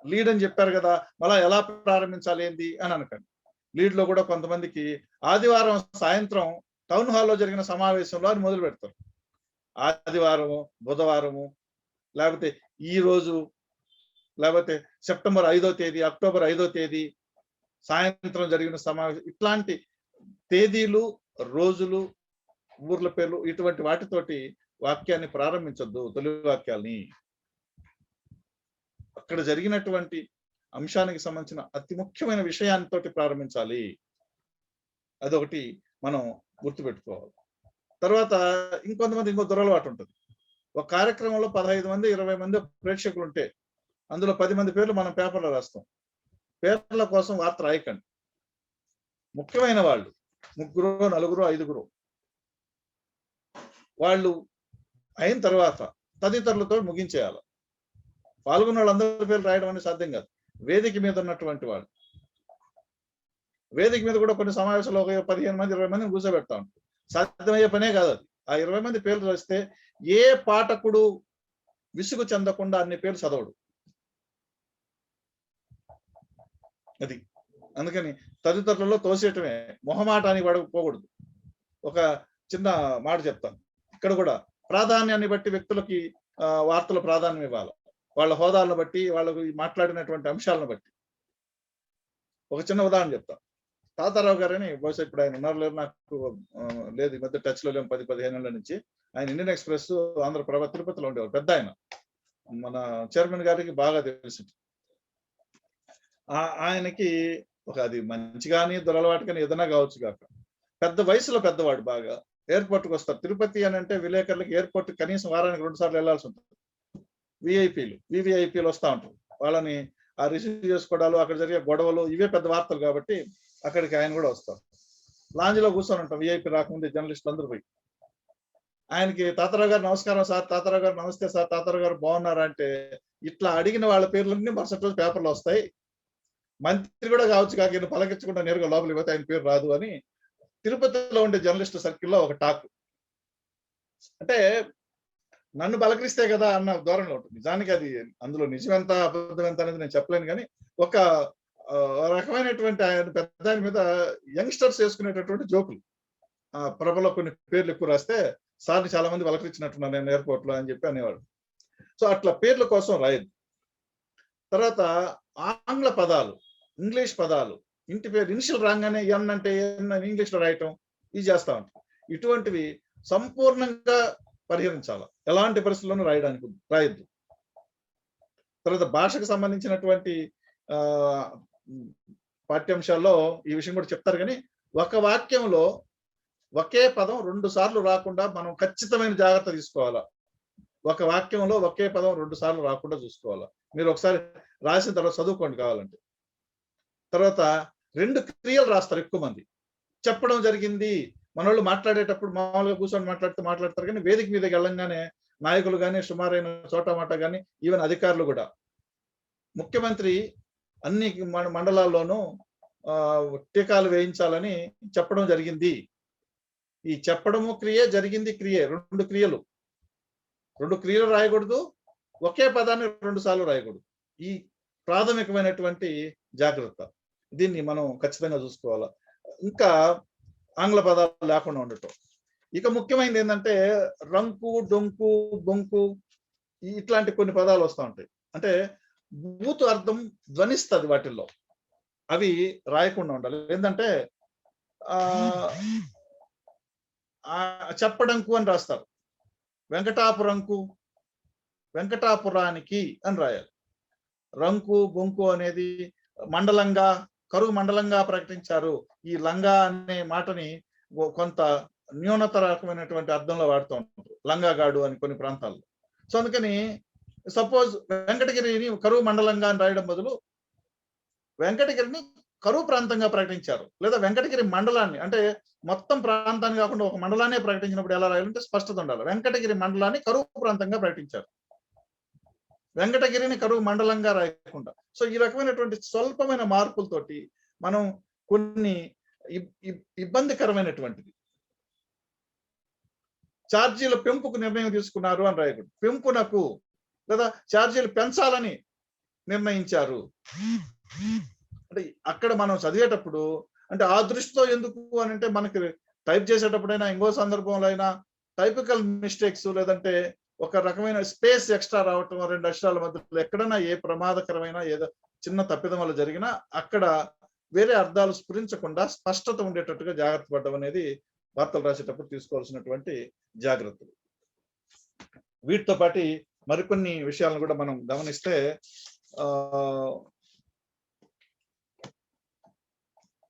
లీడ్ అని చెప్పారు కదా, మళ్ళా ఎలా ప్రారంభించాలి ఏంది అని అనకండి. లీడ్ లో కూడా కొంతమందికి ఆదివారం సాయంత్రం టౌన్ హాల్లో జరిగిన సమావేశంలో అని మొదలు పెడతారు. ఆదివారము, బుధవారము, లేకపోతే ఈ రోజు, లేకపోతే సెప్టెంబర్ 5వ తేదీ, అక్టోబర్ 5వ తేదీ సాయంత్రం జరిగిన సమావేశం. ఇట్లాంటి తేదీలు, రోజులు, ఊర్ల పేర్లు, ఇటువంటి వాటితోటి వాక్యాన్ని ప్రారంభించొద్దు. తొలి వాక్యాల్ని అక్కడ జరిగినటువంటి అంశానికి సంబంధించిన అతి ముఖ్యమైన విషయాలతో ప్రారంభించాలి. అదొకటి మనం గుర్తుపెట్టుకోవాలి. తర్వాత ఇంకొంతమంది ఇంకో దురలవాటు ఉంటుంది. ఒక కార్యక్రమంలో 15 మంది 20 మంది ప్రేక్షకులు ఉంటే అందులో 10 మంది పేర్లు మనం పేపర్లో రాస్తాం. పేర్ల కోసం వార్త రాయకండి. ముఖ్యమైన వాళ్ళు 3, 4, 5 వాళ్ళు అయిన తర్వాత తదితరులతో ముగించేయాలి. పాల్గొన్న వాళ్ళందరి పేర్లు రాయడం అనేది సాధ్యం కాదు. వేదిక మీద ఉన్నటువంటి వాళ్ళు, వేదిక మీద కూడా కొన్ని సమావేశాలు ఒక 15 మంది 20 మందిని కూర్చోబెడతా ఉంటారు. సాధ్యమయ్యే పనే కాదు అది. ఆ 20 మంది పేర్లు రాస్తే ఏ పాఠకుడు విసుగు చెందకుండా అన్ని పేర్లు చదవడు. అది అందుకని తదితరులలో తోసేయటమే, మొహమాటానికి పోకూడదు. ఒక చిన్న మాట చెప్తాను. ఇక్కడ కూడా ప్రాధాన్యాన్ని బట్టి వ్యక్తులకి వార్తలు ప్రాధాన్యం ఇవ్వాలి. వాళ్ళ హోదాలను బట్టి, వాళ్ళకు మాట్లాడినటువంటి అంశాలను బట్టి. ఒక చిన్న ఉదాహరణ చెప్తాను. తాతారావు గారని, బహుశా ఇప్పుడు ఆయన ఉన్నారు లేరు నాకు లేదు, ఈ మధ్య టచ్ లో లేము, 10-15 ఏళ్ల నుంచి. ఆయన ఇండియన్ ఎక్స్ప్రెస్, ఆంధ్రప్రభ, తిరుపతిలో ఉండేవారు. పెద్ద ఆయన, మన చైర్మన్ గారికి బాగా తెలుసు. ఆయనకి ఒక అది మంచి కానీ దురలవాటు కానీ ఏదైనా కావచ్చు కాక, పెద్ద వయసులో పెద్దవాడు, బాగా ఎయిర్పోర్ట్కి వస్తారు. తిరుపతి అని అంటే విలేకరులకి ఎయిర్పోర్ట్ కనీసం వారానికి 2 సార్లు వెళ్లాల్సి ఉంటుంది. వివిఐపీలు వస్తూ ఉంటారు. వాళ్ళని ఆ రిసీవ్ చేసుకోవడాలు, అక్కడ జరిగే గొడవలు, ఇవే పెద్ద వార్తలు కాబట్టి అక్కడికి ఆయన కూడా వస్తారు. లాంజ్ లో కూర్చొని ఉంటాం. విఐపీ రాకముందే జర్నలిస్టులు అందరూ పోయి ఆయనకి, తాతారావు గారు నమస్కారం సార్, తాతారావు గారు నమస్తే సార్, తాతారావు గారు బాగున్నారా అంటే, ఇట్లా అడిగిన వాళ్ళ పేర్లన్నీ మరుసటి రోజు పేపర్లో వస్తాయి. మంత్రి కూడా కావచ్చు కాక ఈయన పలకించకుండా నేరుగా లోపలికి పోతే ఆయన పేరు రాదు అని తిరుపతిలో ఉండే జర్నలిస్ట్ సర్కిల్లో ఒక టాక్. అంటే నన్ను పలకరిస్తే కదా అన్న ధోరణిలో ఉంటుంది. నిజానికి అది అందులో నిజమెంత అబద్ధం ఎంత అనేది నేను చెప్పలేను, కానీ ఒక రకమైనటువంటి ఆయన పెద్ద ఆయన మీద యంగ్స్టర్స్ వేసుకునేటటువంటి జోకులు. ప్రభలో కొన్ని పేర్లు ఎక్కువ రాస్తే సార్ని చాలా మంది పలకరించినట్టున్నాను నేను ఎయిర్పోర్ట్ లో అని చెప్పి అనేవాడు. సో అట్లా పేర్ల కోసం రాయదు. తర్వాత ఆంగ్ల పదాలు, ఇంగ్లీష్ పదాలు, ఇంటి పేరు ఇనిషియల్ రాగానే ఎన్ అంటే ఎన్ అని ఇంగ్లీష్ లో రాయటం, ఇది చేస్తా ఉంటాం. ఇటువంటివి సంపూర్ణంగా పరిహరించాలి. ఎలాంటి పరిస్థితుల్లోనూ రాయద్దు. తర్వాత భాషకు సంబంధించినటువంటి పాఠ్యాంశాల్లో ఈ విషయం కూడా చెప్తారు, కానీ ఒక వాక్యంలో ఒకే పదం 2 సార్లు రాకుండా మనం ఖచ్చితమైన జాగ్రత్త తీసుకోవాలా. ఒక వాక్యంలో ఒకే పదం 2 సార్లు రాకుండా చూసుకోవాలా. మీరు ఒకసారి రాసిన తర్వాత చదువుకోండి కావాలంటే. తర్వాత 2 క్రియలు రాస్తారు ఎక్కువ మంది. చెప్పడం జరిగింది. మనోళ్ళు మాట్లాడేటప్పుడు మామూలుగా కూర్చొని మాట్లాడతారు కానీ వేదిక మీదకి వెళ్ళంగానే నాయకులు గాని, సుమారైన చోటమాట గాని, ఈవెన్ అధికారులు కూడా ముఖ్యమంత్రి అన్ని మండలాల్లోనూ టీకాలు వేయించాలని చెప్పడం జరిగింది. ఈ చెప్పడము క్రియే, జరిగింది క్రియే. 2 క్రియలు. 2 క్రియలు రాయకూడదు. ఒకే పదాన్ని 2 సార్లు రాయకూడదు. ఈ ప్రాథమికమైనటువంటి జాగ్రత్త. దీన్ని మనం ఖచ్చితంగా చూసుకోవాలా. ఇంకా ఆంగ్ల పదాలు లేకుండా ఉండటం. ఇక ముఖ్యమైనది ఏంటంటే రంకు, డొంకు, బొంకు ఇట్లాంటి కొన్ని పదాలు వస్తూ ఉంటాయి. అంటే బూతు అర్థం ధ్వనిస్తుంది వాటిల్లో. అవి రాయకుండా ఉండాలి. ఏంటంటే చెప్పడంకు అని రాస్తారు. వెంకటాపురంకు, వెంకటాపురానికి అని రాయాలి. రంకు, బొంకు అనేది మండలంగా, కరువు మండలంగా ప్రకటించారు. ఈ లంగా అనే మాటని కొంత న్యూనత రకమైనటువంటి అర్థంలో వాడుతూ ఉంటారు. లంగాగాడు అని కొన్ని ప్రాంతాల్లో. సో అందుకని సపోజ్ వెంకటగిరిని కరువు మండలంగా అని రాయడం బదులు వెంకటగిరిని కరువు ప్రాంతంగా ప్రకటించారు. లేదా వెంకటగిరి మండలాన్ని, అంటే మొత్తం ప్రాంతాన్ని కాకుండా ఒక మండలాన్ని ప్రకటించినప్పుడు ఎలా రాయాలంటే స్పష్టత ఉండాలి. వెంకటగిరి మండలాన్ని కరువు ప్రాంతంగా ప్రకటించారు. వెంకటగిరిని కరువు మండలంగా రాయకుండా. సో ఈ రకమైనటువంటి స్వల్పమైన మార్పులతోటి మనం కొన్ని ఇబ్బందికరమైనటువంటిది. ఛార్జీల పెంపుకు నిర్ణయం తీసుకున్నారు అని రాయకూడదు. పెంపునకు లేదా ఛార్జీలు పెంచాలని నిర్ణయించారు. అంటే అక్కడ మనం చదివేటప్పుడు అంటే ఆ దృష్టితో ఎందుకు అని అంటే మనకి టైప్ చేసేటప్పుడైనా ఇంకో సందర్భంలో అయినా టైపికల్ మిస్టేక్స్ లేదంటే ఒక రకమైన స్పేస్ ఎక్స్ట్రా రావటం 2 అక్షరాల మధ్యలో ఎక్కడైనా ఏ ప్రమాదకరమైన ఏదో చిన్న తప్పిదం వల్ల జరిగినా అక్కడ వేరే అర్థాలు స్ఫురించకుండా స్పష్టత ఉండేటట్టుగా జాగ్రత్త పడడం అనేది వార్తలు రాసేటప్పుడు తీసుకోవాల్సినటువంటి జాగ్రత్తలు. వీటితో పాటు మరికొన్ని విషయాలను కూడా మనం గమనిస్తే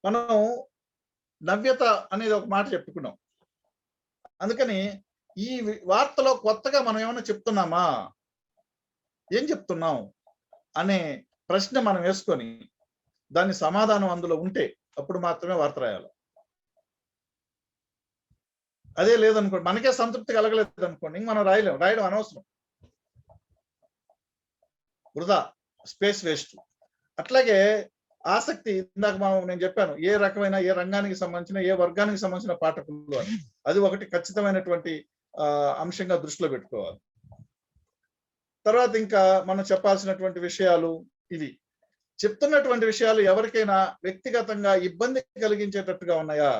మనం నవ్యత అనేది ఒక మాట చెప్పుకున్నాం. అందుకని ఈ వార్తలో కొత్తగా మనం ఏమైనా చెప్తున్నామా, ఏం చెప్తున్నాం అనే ప్రశ్న మనం వేసుకొని దాని సమాధానం అందులో ఉంటే అప్పుడు మాత్రమే వార్త రాయాలి. అదే లేదనుకోండి, మనకే సంతృప్తి కలగలేదు అనుకోండి, ఇంక మనం రాయడం అనవసరం, వృధా, స్పేస్ వేస్ట్. అట్లాగే ఆసక్తి, ఇందాక నేను చెప్పాను ఏ రకమైన ఏ రంగానికి సంబంధించిన ఏ వర్గానికి సంబంధించిన పాఠకులు అని, అది ఒకటి ఖచ్చితమైనటువంటి అంశంగా దృష్టిలో పెట్టుకోవాలి. తర్వాత ఇంకా మనం చెప్పాల్సినటువంటి విషయాలు ఇవి. చెప్తున్నటువంటి విషయాలు ఎవరికైనా వ్యక్తిగతంగా ఇబ్బంది కలిగించేటట్టుగా ఉన్నాయా,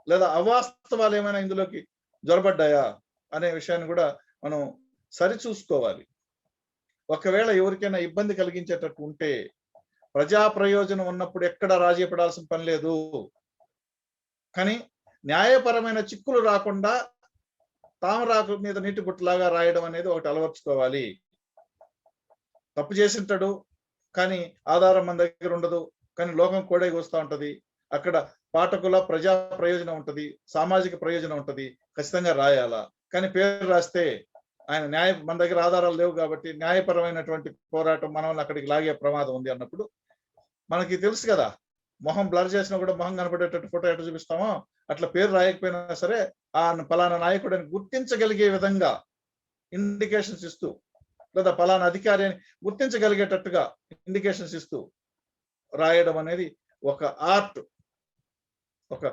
లేదా అవాస్తవాలు ఏమైనా ఇందులోకి జొరబడ్డాయా అనే విషయాన్ని కూడా మనం సరిచూసుకోవాలి. ఒకవేళ ఎవరికైనా ఇబ్బంది కలిగించేటట్టు ఉంటే ప్రజా ప్రయోజనం ఉన్నప్పుడు ఎక్కడ రాజీ పడాల్సిన పని లేదు. కానీ న్యాయపరమైన చిక్కులు రాకుండా తామరాకు మీద నీటి గుట్టలాగా రాయడం అనేది ఒకటి అలవర్చుకోవాలి. తప్పు చేసింటాడు కానీ ఆధారం మన దగ్గర ఉండదు, కానీ లోకం కోడై వస్తూ ఉంటది. అక్కడ పాఠకుల ప్రజా ప్రయోజనం ఉంటది, సామాజిక ప్రయోజనం ఉంటది, ఖచ్చితంగా రాయాలా. కానీ పేరు రాస్తే ఆయన మన దగ్గర ఆధారాలు లేవు కాబట్టి న్యాయపరమైనటువంటి పోరాటం మనల్ని అక్కడికి లాగే ప్రమాదం ఉంది అన్నప్పుడు మనకి తెలుసు కదా, మొహం బ్లర్ చేసినా కూడా మొహం కనపడేటట్టు ఫోటో ఎట్లా చూపిస్తామో అట్లా పేరు రాయకపోయినా సరే ఆ పలానా నాయకుడిని గుర్తించగలిగే విధంగా ఇండికేషన్స్ ఇస్తూ, లేదా పలానా అధికారి అని గుర్తించగలిగేటట్టుగా ఇండికేషన్స్ ఇస్తూ రాయడం అనేది ఒక ఆర్ట్, ఒక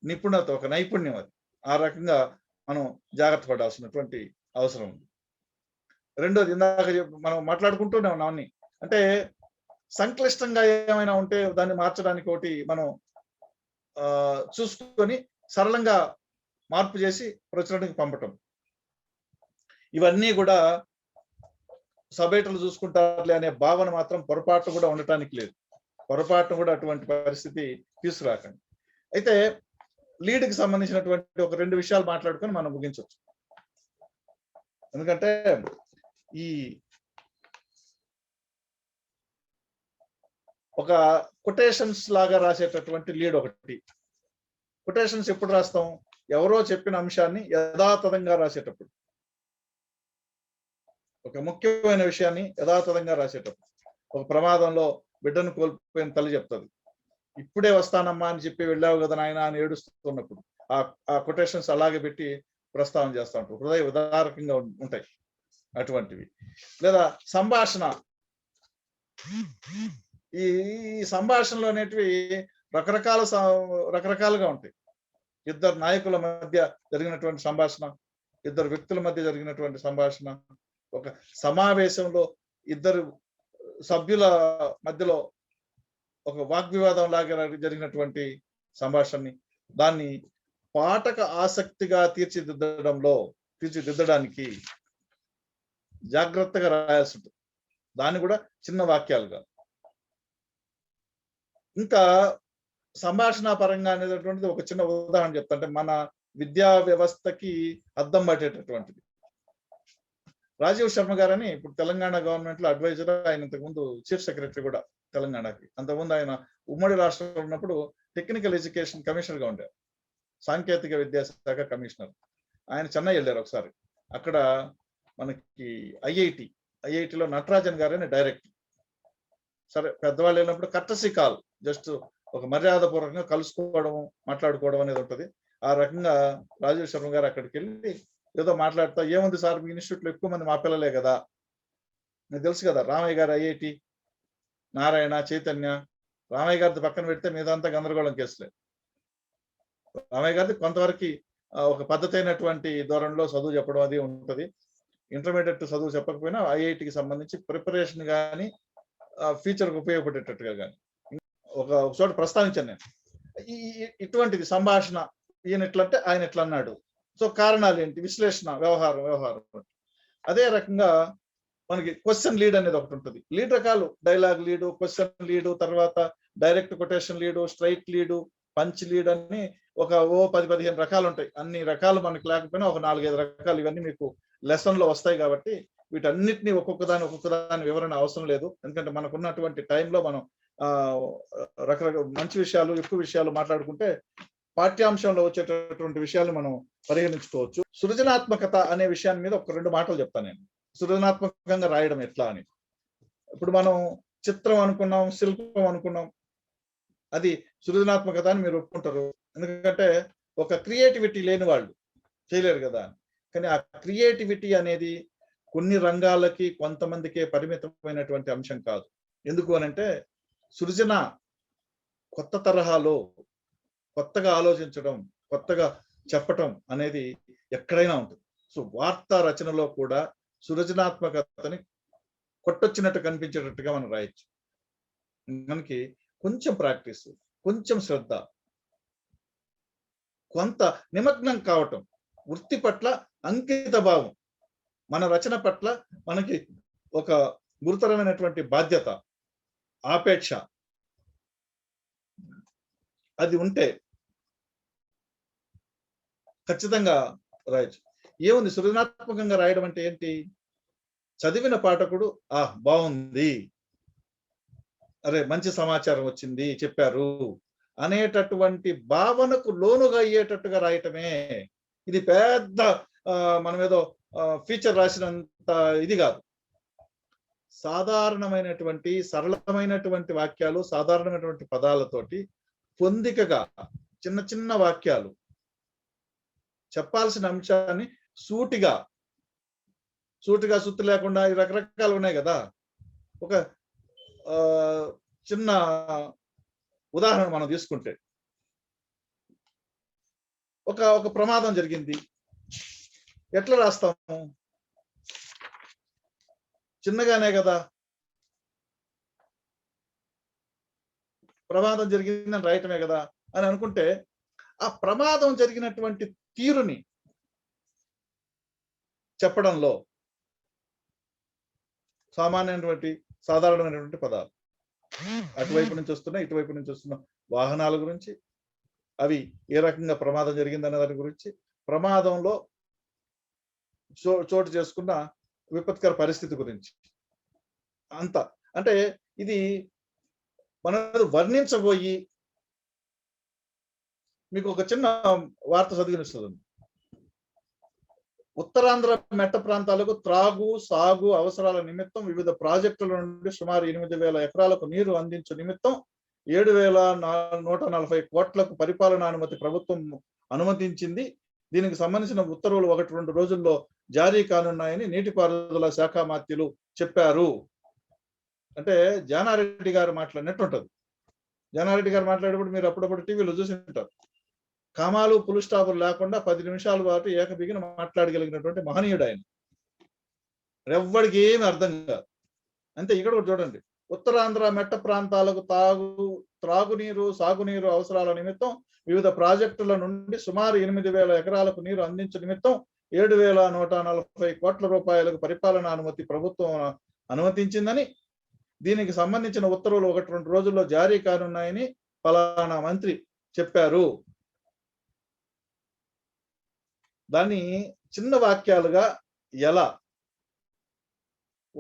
నిపుణత, ఒక నైపుణ్యం. అది ఆ రకంగా మనం జాగ్రత్త పడాల్సినటువంటి అవసరం ఉంది. రెండోది, ఇందాక మనం మాట్లాడుకుంటూనే ఉన్నామని, అంటే సంక్లిష్టంగా ఏమైనా ఉంటే దాన్ని మార్చడానికి ఒకటి మనం చూసుకొని సరళంగా మార్పు చేసి ప్రచురణకి పంపటం. ఇవన్నీ కూడా సబేటలు చూసుకుంటారులే అనే భావన మాత్రం పొరపాటు కూడా ఉండటానికి లేదు. పొరపాటు కూడా అటువంటి పరిస్థితి తీసుకురాకండి. అయితే లీడ్కి సంబంధించినటువంటి ఒక 2 విషయాలు మాట్లాడుకొని మనం ముగించవచ్చు. ఎందుకంటే ఈ ఒక కొటేషన్స్ లాగా రాసేటటువంటి లీడ్ ఒకటి. కొటేషన్స్ ఎప్పుడు రాస్తాం? ఎవరో చెప్పిన అంశాన్ని యథాతథంగా రాసేటప్పుడు. ఒక ముఖ్యమైన విషయాన్ని యథాతథంగా రాసేటప్పుడు. ఒక ప్రమాదంలో బిడ్డను కోల్పోయిన తల్లి చెప్తుంది, ఇప్పుడే వస్తానమ్మా అని చెప్పి వెళ్ళావు కదా నాయన అని ఏడుస్తున్నప్పుడు ఆ కొటేషన్స్ అలాగే పెట్టి ప్రస్తావన చేస్తూ ఉంటారు. హృదయ ఉదారకంగా ఉంటాయి అటువంటివి. లేదా సంభాషణ, ఈ సంభాషణలు అనేటివి రకరకాలుగా ఉంటాయి. ఇద్దరు నాయకుల మధ్య జరిగినటువంటి సంభాషణ, ఇద్దరు వ్యక్తుల మధ్య జరిగినటువంటి సంభాషణ, ఒక సమావేశంలో ఇద్దరు సభ్యుల మధ్యలో ఒక వాగ్వివాదం లాగా జరిగినటువంటి సంభాషణని, దాన్ని పాఠక ఆసక్తిగా తీర్చిదిద్దడానికి జాగ్రత్తగా రాయాల్సి ఉంటుంది. దాన్ని కూడా చిన్న వాక్యాలుగా. ఇంకా సంభాషణ పరంగా అనేటటువంటిది ఒక చిన్న ఉదాహరణ చెప్తా. అంటే మన విద్యా వ్యవస్థకి అద్దం పట్టేటటువంటిది. రాజీవ్ శర్మ గారని ఇప్పుడు తెలంగాణ గవర్నమెంట్ లో అడ్వైజర్, ఆయన ఇంతకుముందు చీఫ్ సెక్రటరీ కూడా తెలంగాణకి. అంతకుముందు ఆయన ఉమ్మడి రాష్ట్రంలో ఉన్నప్పుడు టెక్నికల్ ఎడ్యుకేషన్ కమిషనర్ గా ఉండారు, సాంకేతిక విద్యాశాఖ కమిషనర్. ఆయన చెన్నై వెళ్ళారు ఒకసారి. అక్కడ మనకి ఐఐటిలో నటరాజన్ గారని డైరెక్టర్. సరే, పెద్దవాళ్ళు వెళ్ళినప్పుడు కర్టసీ కాల్, జస్ట్ ఒక మర్యాదపూర్వకంగా కలుసుకోవడం, మాట్లాడుకోవడం అనేది ఉంటుంది. ఆ రకంగా రాజీవ్ శర్మ గారు అక్కడికి వెళ్ళి ఏదో మాట్లాడుతా, ఏముంది సార్ మీ ఇన్స్టిట్యూట్ లో ఎక్కువ మంది మా పిల్లలే కదా, మీకు తెలుసు కదా రామయ్య గారు ఐఐటి, నారాయణ, చైతన్య, రామయ్య గారిది పక్కన పెడితే మీదంతా గందరగోళం కేసులే. రామయ్య గారిది కొంతవరకు ఒక పద్ధతి అయినటువంటి ధోరణిలో చదువు చెప్పడం అది ఉంటుంది. ఇంటర్మీడియట్ చదువు చెప్పకపోయినా ఐఐటికి సంబంధించి ప్రిపరేషన్ కానీ ఫ్యూచర్కి ఉపయోగపడేటట్టుగా కానీ ఒక చోట ప్రస్తావించాను నేను. ఇటువంటిది సంభాషణ, ఈయన ఎట్లా అంటే ఆయన ఎట్లా అన్నాడు, సో కారణాలు ఏంటి, విశ్లేషణ, వ్యవహారం. అదే రకంగా మనకి క్వశ్చన్ లీడ్ అనేది ఒకటి ఉంటుంది. లీడ్ రకాలు, డైలాగ్ లీడు, క్వశ్చన్ లీడు, తర్వాత direct quotation lead, straight lead, punch lead అని ఒక 10-15 రకాలు ఉంటాయి. అన్ని రకాలు మనకి లేకపోయినా ఒక 4-5 రకాలు ఇవన్నీ మీకు లెసన్ లో వస్తాయి. కాబట్టి వీటన్నిటిని ఒక్కొక్కదాని వివరణ అవసరం లేదు. ఎందుకంటే మనకున్నటువంటి టైంలో మనం రకరకాల మంచి విషయాలు, ఎక్కువ విషయాలు మాట్లాడుకుంటే పాఠ్యాంశంలో వచ్చేటటువంటి విషయాలు మనం పరిగణించుకోవచ్చు. సృజనాత్మకత అనే విషయాన్ని మీద ఒక 2 మాటలు చెప్తాను నేను. సృజనాత్మకంగా రాయడం ఎట్లా అని. ఇప్పుడు మనం చిత్రం అనుకున్నాం, శిల్పం అనుకున్నాం, అది సృజనాత్మకత అని మీరు ఒప్పుకుంటారు. ఎందుకంటే ఒక క్రియేటివిటీ లేని వాళ్ళు చేయలేరు కదా. కానీ ఆ క్రియేటివిటీ అనేది కొన్ని రంగాలకి, కొంతమందికే పరిమితమైనటువంటి అంశం కాదు. ఎందుకు అనంటే సృజన కొత్త తరహాలో కొత్తగా ఆలోచించడం, కొత్తగా చెప్పటం అనేది ఎక్కడైనా ఉంటుంది. సో వార్తా రచనలో కూడా సృజనాత్మకతని కొట్టొచ్చినట్టు కనిపించేటట్టుగా మనం రాయొచ్చు. మనకి కొంచెం ప్రాక్టీస్, కొంచెం శ్రద్ధ, కొంత నిమగ్నం కావటం, వృత్తి పట్ల అంకిత భావం, మన రచన పట్ల మనకి ఒక గురుతరమైనటువంటి బాధ్యత, ఆపేక్ష, అది ఉంటే ఖచ్చితంగా రాయొచ్చు. ఏముంది, సృజనాత్మకంగా రాయడం అంటే ఏంటి, చదివిన పాఠకుడు బాగుంది, అరే మంచి సమాచారం వచ్చింది, చెప్పారు అనేటటువంటి భావనకు లోనుగా అయ్యేటట్టుగా రాయటమే. ఇది పెద్ద మనం ఏదో ఫీచర్ రాసినంత ఇది కాదు. సాధారణమైనటువంటి సరళమైనటువంటి వాక్యాలు, సాధారణమైనటువంటి పదాలతోటి పొందికగా చిన్న చిన్న వాక్యాలు చెప్పాల్సిన అంశాన్ని సూటిగా సుత్తి లేకుండా రకరకాలు ఉన్నాయి కదా. ఒక చిన్న ఉదాహరణ మనం తీసుకుంటే, ఒక ప్రమాదం జరిగింది, ఎట్లా రాస్తాము, చిన్నగానే కదా. ప్రమాదం జరిగిందని రాయటమే కదా అని అనుకుంటే, ఆ ప్రమాదం జరిగినటువంటి తీరుని చెప్పడంలో సాధారణమైనటువంటి పదాలు, అటువైపు నుంచి వస్తున్న ఇటువైపు నుంచి వస్తున్న వాహనాల గురించి, అవి ఏ రకంగా ప్రమాదం జరిగిందనే దాని గురించి, ప్రమాదంలో చోటు చేసుకున్న విపత్కర పరిస్థితి గురించి, అంత అంటే ఇది మనం వర్ణించబోయి మీకు ఒక చిన్న వార్త చదివినిస్తుంది. ఉత్తరాంధ్ర మెట్ట ప్రాంతాలకు త్రాగు సాగు అవసరాల నిమిత్తం వివిధ ప్రాజెక్టుల నుండి సుమారు 8,000 ఎకరాలకు నీరు అందించు నిమిత్తం 7,140 కోట్లకు పరిపాలనానుమతి ప్రభుత్వం అనుమతించింది. దీనికి సంబంధించిన ఉత్తర్వులు 1-2 రోజుల్లో జారీ కానున్నాయని నీటిపారుదల శాఖ మంత్రులు చెప్పారు. అంటే జానారెడ్డి గారు మాట్లాడినట్టు ఉంటది. జానారెడ్డి గారు మాట్లాడేటప్పుడు మీరు అప్పుడప్పుడు టీవీలో చూసి ఉంటారు. కామాలు పులు స్టాపులు లేకుండా 10 నిమిషాల పాటు ఏకబిగిన మాట్లాడగలిగినటువంటి మహనీయుడు ఆయన. ఎవ్వడికి ఏమి అర్థం కాదు. అంతే ఇక్కడ కూడా చూడండి, ఉత్తరాంధ్ర మెట్ట ప్రాంతాలకు త్రాగునీరు సాగునీరు అవసరాల నిమిత్తం వివిధ ప్రాజెక్టుల నుండి సుమారు 8,000 ఎకరాలకు నీరు అందించే నిమిత్తం 7,140 కోట్ల రూపాయలకు పరిపాలనా అనుమతి ప్రభుత్వం అనుమతించిందని, దీనికి సంబంధించిన ఉత్తర్వులు 1-2 రోజుల్లో జారీ కానున్నాయని ఫలానా మంత్రి చెప్పారు. దాన్ని చిన్న వాక్యాలుగా ఎలా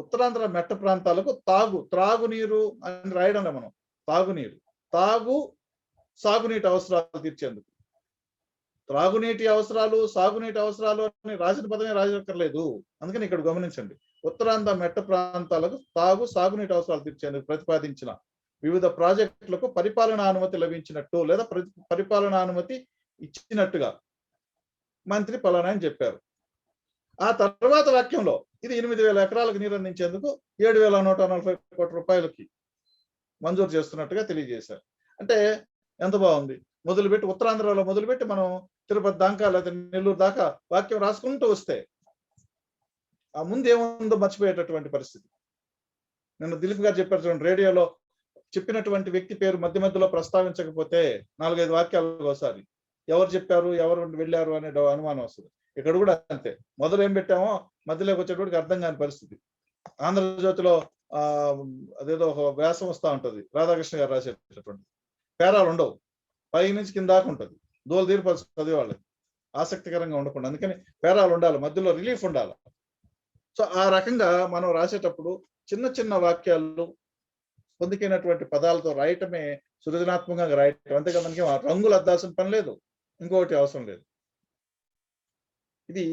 ఉత్తరాంధ్ర మెట్ట ప్రాంతాలకు త్రాగునీరు అని రాయడంలో మనం తాగునీరు సాగునీటి అవసరాలు తీర్చేందుకు, త్రాగునీటి అవసరాలు సాగునీటి అవసరాలు అని రాసిన పదమే రాజక్కర్లేదు. అందుకని ఇక్కడ గమనించండి, ఉత్తరాంధ్ర మెట్ట ప్రాంతాలకు సాగునీటి అవసరాలు తీర్చేందుకు ప్రతిపాదించిన వివిధ ప్రాజెక్టులకు పరిపాలనా అనుమతి లభించినట్టు లేదా పరిపాలనా అనుమతి ఇచ్చినట్టుగా మంత్రి పలానా అని చెప్పారు. ఆ తర్వాత వాక్యంలో ఇది 8,000 ఎకరాలకు నీరు అందించేందుకు 7,140 కోట్ల రూపాయలకి మంజూరు చేస్తున్నట్టుగా తెలియజేశారు. అంటే ఎంత బాగుంది. మొదలుపెట్టి ఉత్తరాంధ్రలో మొదలుపెట్టి మనం తిరుపతి దాకా లేదా నెల్లూరు దాకా వాక్యం రాసుకుంటూ వస్తే ఆ ముందు ఏముందో మర్చిపోయేటటువంటి పరిస్థితి. నిన్న దిలీప్ గారు చెప్పారు చూడండి, రేడియోలో చెప్పినటువంటి వ్యక్తి పేరు మధ్య మధ్యలో ప్రస్తావించకపోతే 4-5 వాక్యాలు ఒకసారి ఎవరు చెప్పారు ఎవరు వెళ్ళారు అనే అనుమానం వస్తుంది. ఇక్కడ కూడా అంతే, మొదలు ఏం పెట్టామో మధ్యలోకి వచ్చేటప్పటికి అర్థం కాని పరిస్థితి. ఆంధ్రజ్యోతిలో అదేదో ఒక వ్యాసం వస్తూ ఉంటుంది, రాధాకృష్ణ గారు రాసేటటువంటి పేరాలు ఉండవు, పై నుంచి కింద దాకా ఉంటుంది. దోలు తీరిపోతుంది చదివేవాళ్ళకి, ఆసక్తికరంగా ఉండకుండా. అందుకని పేరాలు ఉండాలి, మధ్యలో రిలీఫ్ ఉండాలి. సో ఆ రకంగా మనం రాసేటప్పుడు చిన్న చిన్న వాక్యాలు పొందికైనటువంటి పదాలతో రాయటమే సృజనాత్మకంగా రాయటం. అంతేగా మనకి రంగులు అద్దాల్సిన పని లేదు, ఇంకొకటి అవసరం లేదు. ఇది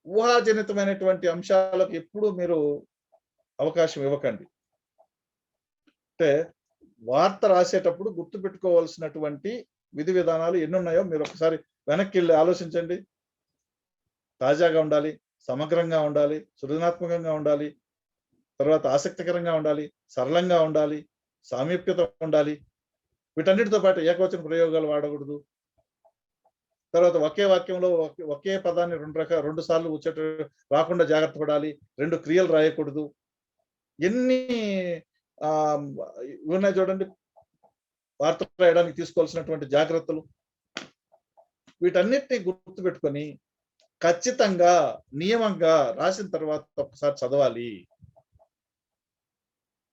ఊహాజనితమైనటువంటి అంశాలకు ఎప్పుడు మీరు అవకాశం ఇవ్వకండి. అంటే వార్త రాసేటప్పుడు గుర్తు పెట్టుకోవాల్సినటువంటి విధి విధానాలు ఎన్ని ఉన్నాయో మీరు ఒకసారి వెనక్కి వెళ్ళి ఆలోచించండి. తాజాగా ఉండాలి, సమగ్రంగా ఉండాలి, సృజనాత్మకంగా ఉండాలి, తర్వాత ఆసక్తికరంగా ఉండాలి, సరళంగా ఉండాలి, సామీప్యత ఉండాలి. వీటన్నిటితో పాటు ఏకవచన ప్రయోగాలు వాడకూడదు. తర్వాత ఒకే వాక్యంలో ఒకే పదాన్ని 2 సార్లు వచ్చేట రాకుండా జాగ్రత్త పడాలి. 2 క్రియలు రాయకూడదు. ఎన్ని ఉన్నాయి చూడండి వార్త రాయడానికి తీసుకోవాల్సినటువంటి జాగ్రత్తలు. వీటన్నిటిని గుర్తు పెట్టుకొని ఖచ్చితంగా నియమంగా రాసిన తర్వాత ఒకసారి చదవాలి.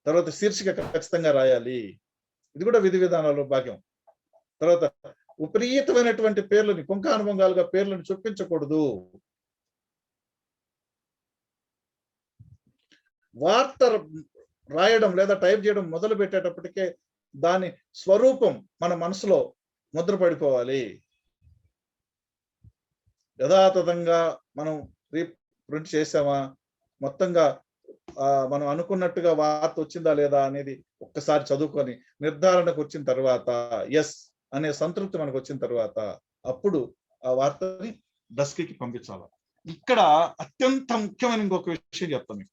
తర్వాత శీర్షిక ఖచ్చితంగా రాయాలి. ఇది కూడా విధి విధానాలు భాగ్యం. తర్వాత విపరీతమైనటువంటి పేర్లని పుంఖానుభంగాలుగా పేర్లను చొప్పించకూడదు. వార్త రాయడం లేదా టైప్ చేయడం మొదలు పెట్టేటప్పటికే దాని స్వరూపం మన మనసులో ముద్రపడిపోవాలి. యథాతథంగా మనం ప్రింట్ చేసామా, మొత్తంగా మనం అనుకున్నట్టుగా వార్త వచ్చిందా లేదా అనేది ఒక్కసారి చదువుకొని నిర్ధారణకు వచ్చిన తర్వాత, ఎస్ అనే సంతృప్తి మనకు వచ్చిన తర్వాత అప్పుడు ఆ వార్తని డస్క్కి పంపించాలి. ఇక్కడ అత్యంత ముఖ్యమైన ఇంకొక విషయం చెప్తాను మీకు.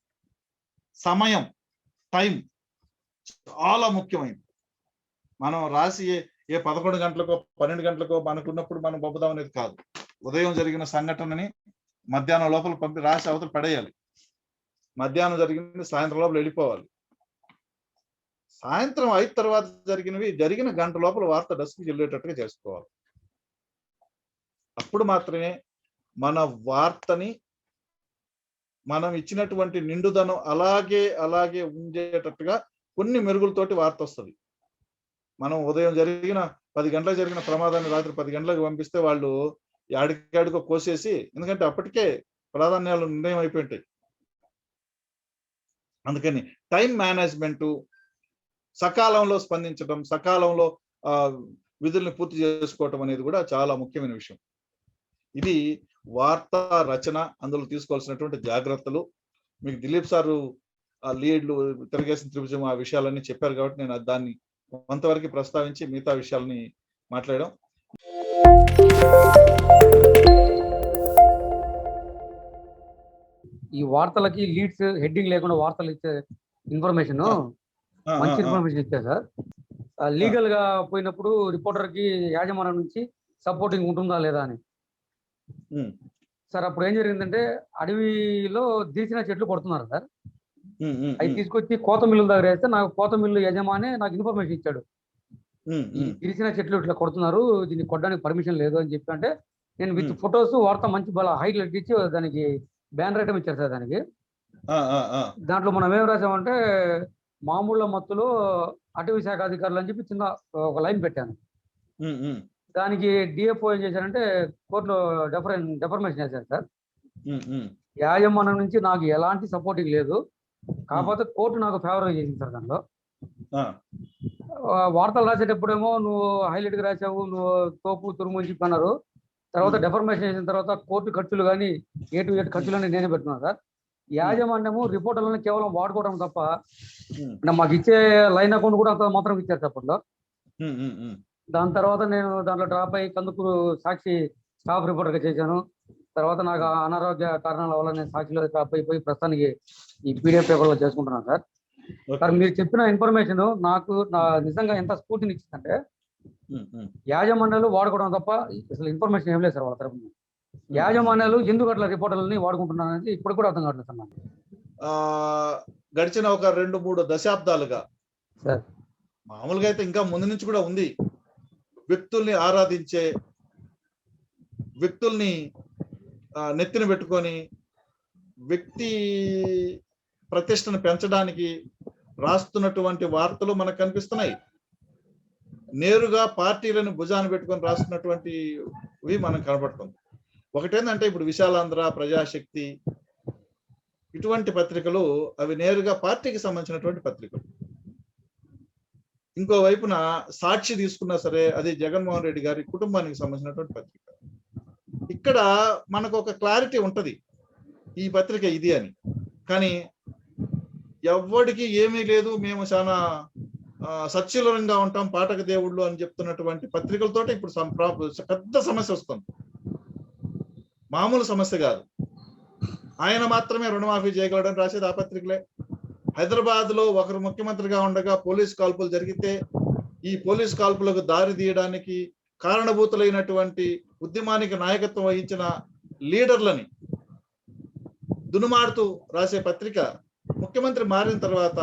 సమయం, టైం చాలా ముఖ్యమైనది. మనం రాసి ఏ 11 గంటలకో 12 గంటలకో మనకున్నప్పుడు మనం పంపుదాం అనేది కాదు. ఉదయం జరిగిన సంఘటనని మధ్యాహ్నం లోపల రాసి అవతల పడేయాలి. మధ్యాహ్నం జరిగింది సాయంత్రం లోపల వెళ్ళిపోవాలి. సాయంత్రం 5 తర్వాత జరిగిన గంట లోపల వార్త డస్క్కి వెళ్ళేటట్టుగా చేసుకోవాలి. అప్పుడు మాత్రమే మన వార్తని మనం ఇచ్చినటువంటి నిండుదనం అలాగే ఉండేటట్టుగా కొన్ని మెరుగులతోటి వార్త వస్తుంది. మనం ఉదయం 10 గంటలకు జరిగిన ప్రమాదాన్ని రాత్రి 10 గంటలకు పంపిస్తే వాళ్ళు యాడికాడికో కోసేసి, ఎందుకంటే అప్పటికే ప్రాధాన్యాలు నిర్ణయం అయిపోయింటాయి. అందుకని టైం మేనేజ్మెంటు, సకాలంలో స్పందించడం, సకాలంలో విధుల్ని పూర్తి చేసుకోవటం అనేది కూడా చాలా ముఖ్యమైన విషయం. ఇది వార్తా రచన, అందులో తీసుకోవాల్సినటువంటి జాగ్రత్తలు. మీకు దిలీప్ సారు ఆ లీడ్లు, తిరగేసిన త్రిభుజం ఆ విషయాలన్నీ చెప్పారు కాబట్టి నేను దాన్ని కొంతవరకు ప్రస్తావించి మిగతా విషయాలని మాట్లాడడం. ఈ వార్తలకి లీడ్స్ హెడ్డింగ్ లేకుండా వార్తలు ఇచ్చే ఇన్ఫర్మేషన్ మంచి ఇన్ఫర్మేషన్ ఇచ్చారు సార్. లీగల్ గా పోయినప్పుడు రిపోర్టర్ కి యాజమాన్యం నుంచి సపోర్టింగ్ ఉంటుందా లేదా అని. సార్ అప్పుడు ఏం జరిగిందంటే అడవిలో దిల్చిన చెట్లు కొడుతున్నారు సార్. అవి తీసుకొచ్చి కోత మిల్లు దగ్గర వేస్తే నాకు కోత మిల్లు యజమాని నాకు ఇన్ఫర్మేషన్ ఇచ్చాడు. దిల్చిన చెట్లు ఇట్లా కొడుతున్నారు, దీన్ని కొట్టడానికి పర్మిషన్ లేదు అని చెప్పి. అంటే నేను విత్ ఫొటోస్ వార్త మంచి బాగా హైలైట్ ఇచ్చి దానికి బ్యానర్ ఐటమ్ ఇచ్చారు సార్. దానికి దాంట్లో మనం ఏం రాసామంటే మామూలు మత్తులో అటవీ శాఖ అధికారులు అని చెప్పి చిన్న ఒక లైన్ పెట్టాను. దానికి డిఎఫ్ఓ ఏం చేశారంటే కోర్టులో డెఫర్మేషన్ చేశారు సార్. యాజమాన్యం నుంచి నాకు ఎలాంటి సపోర్టింగ్ లేదు, కాకపోతే కోర్టు నాకు ఫేవర్ చేసింది సార్. దానిలో వార్తలు రాసేటప్పుడేమో నువ్వు హైలైట్ గా రాసావు, నువ్వు తోపు తురుము అని చెప్పి అన్నారు. తర్వాత డెఫర్మేషన్ చేసిన తర్వాత కోర్టు ఖర్చులు కానీ ఏ టు ఎయిట్ ఖర్చులని నేనే పెట్టుకున్నాను సార్. యాజమాన్యము రిపోర్టర్లను కేవలం వాడుకోవడం తప్ప మాకు ఇచ్చే లైన్ అకౌంట్ కూడా అంత మాత్రం ఇచ్చారు అప్పట్లో. దాని తర్వాత నేను దాంట్లో డ్రాప్ అయ్యి కందుకూరు సాక్షి స్టాఫ్ రిపోర్టర్ గా చేశాను. తర్వాత నాకు అనారోగ్య కారణాల వల్ల నేను సాక్షిలో డ్రాప్ అయిపోయి ప్రస్తుతానికి ఈ పీడిఎఫ్ పేపర్లో చేసుకుంటున్నాను సార్. సార్ మీరు చెప్పిన ఇన్ఫర్మేషన్ నాకు నిజంగా ఎంత స్ఫూర్తిని ఇచ్చిందంటే యాజమాన్యాలు వాడుకోవడం తప్ప అసలు ఇన్ఫర్మేషన్ ఏం లేదు సార్ వాళ్ళ తరఫున. యాజమాన్యాలు ఎందుకు అట్లా రిపోర్టర్లని వాడుకుంటున్నారు అనేది ఇప్పుడు కూడా అర్థం కావట్లేదు సార్ నాకు. గడిచిన ఒక 2-3 దశాబ్దాలుగా సార్, మామూలుగా అయితే ఇంకా ముందు నుంచి కూడా ఉంది, వ్యక్తుల్ని ఆరాధించే, వ్యక్తుల్ని నెత్తిన పెట్టుకొని వ్యక్తి ప్రతిష్టను పెంచడానికి రాస్తున్నటువంటి వార్తలు మనకు కనిపిస్తున్నాయి. నేరుగా పార్టీలను భుజాన్ని పెట్టుకొని రాస్తున్నటువంటివి మనకు కనబడుతుంది. ఒకటేందంటే ఇప్పుడు విశాలాంధ్ర, ప్రజాశక్తి ఇటువంటి పత్రికలు అవి నేరుగా పార్టీకి సంబంధించినటువంటి పత్రికలు. ఇంకో వైపున సాక్షి తీసుకున్నా సరే అది జగన్మోహన్ రెడ్డి గారి కుటుంబానికి సంబంధించినటువంటి పత్రిక. ఇక్కడ మనకు ఒక క్లారిటీ ఉంటది ఈ పత్రిక ఇది అని. కానీ ఎవ్వడికి ఏమీ లేదు, మేము చాలా సచ్యులంగా ఉంటాం, పాఠక దేవుళ్ళు అని చెప్తున్నటువంటి పత్రికలతో ఇప్పుడు పెద్ద సమస్య వస్తుంది. మామూలు సమస్య కాదు. ఆయన మాత్రమే రుణమాఫీ చేయగలడని రాసేది ఆ పత్రికలే. హైదరాబాద్ లో ఒకరు ముఖ్యమంత్రిగా ఉండగా పోలీస్ కాల్పులు జరిగితే ఈ పోలీస్ కాల్పులకు దారి తీయడానికి కారణభూతులైనటువంటి ఉద్యమానికి నాయకత్వం వహించిన లీడర్లని దునుమాడుతూ రాసే పత్రిక ముఖ్యమంత్రి మారిన తర్వాత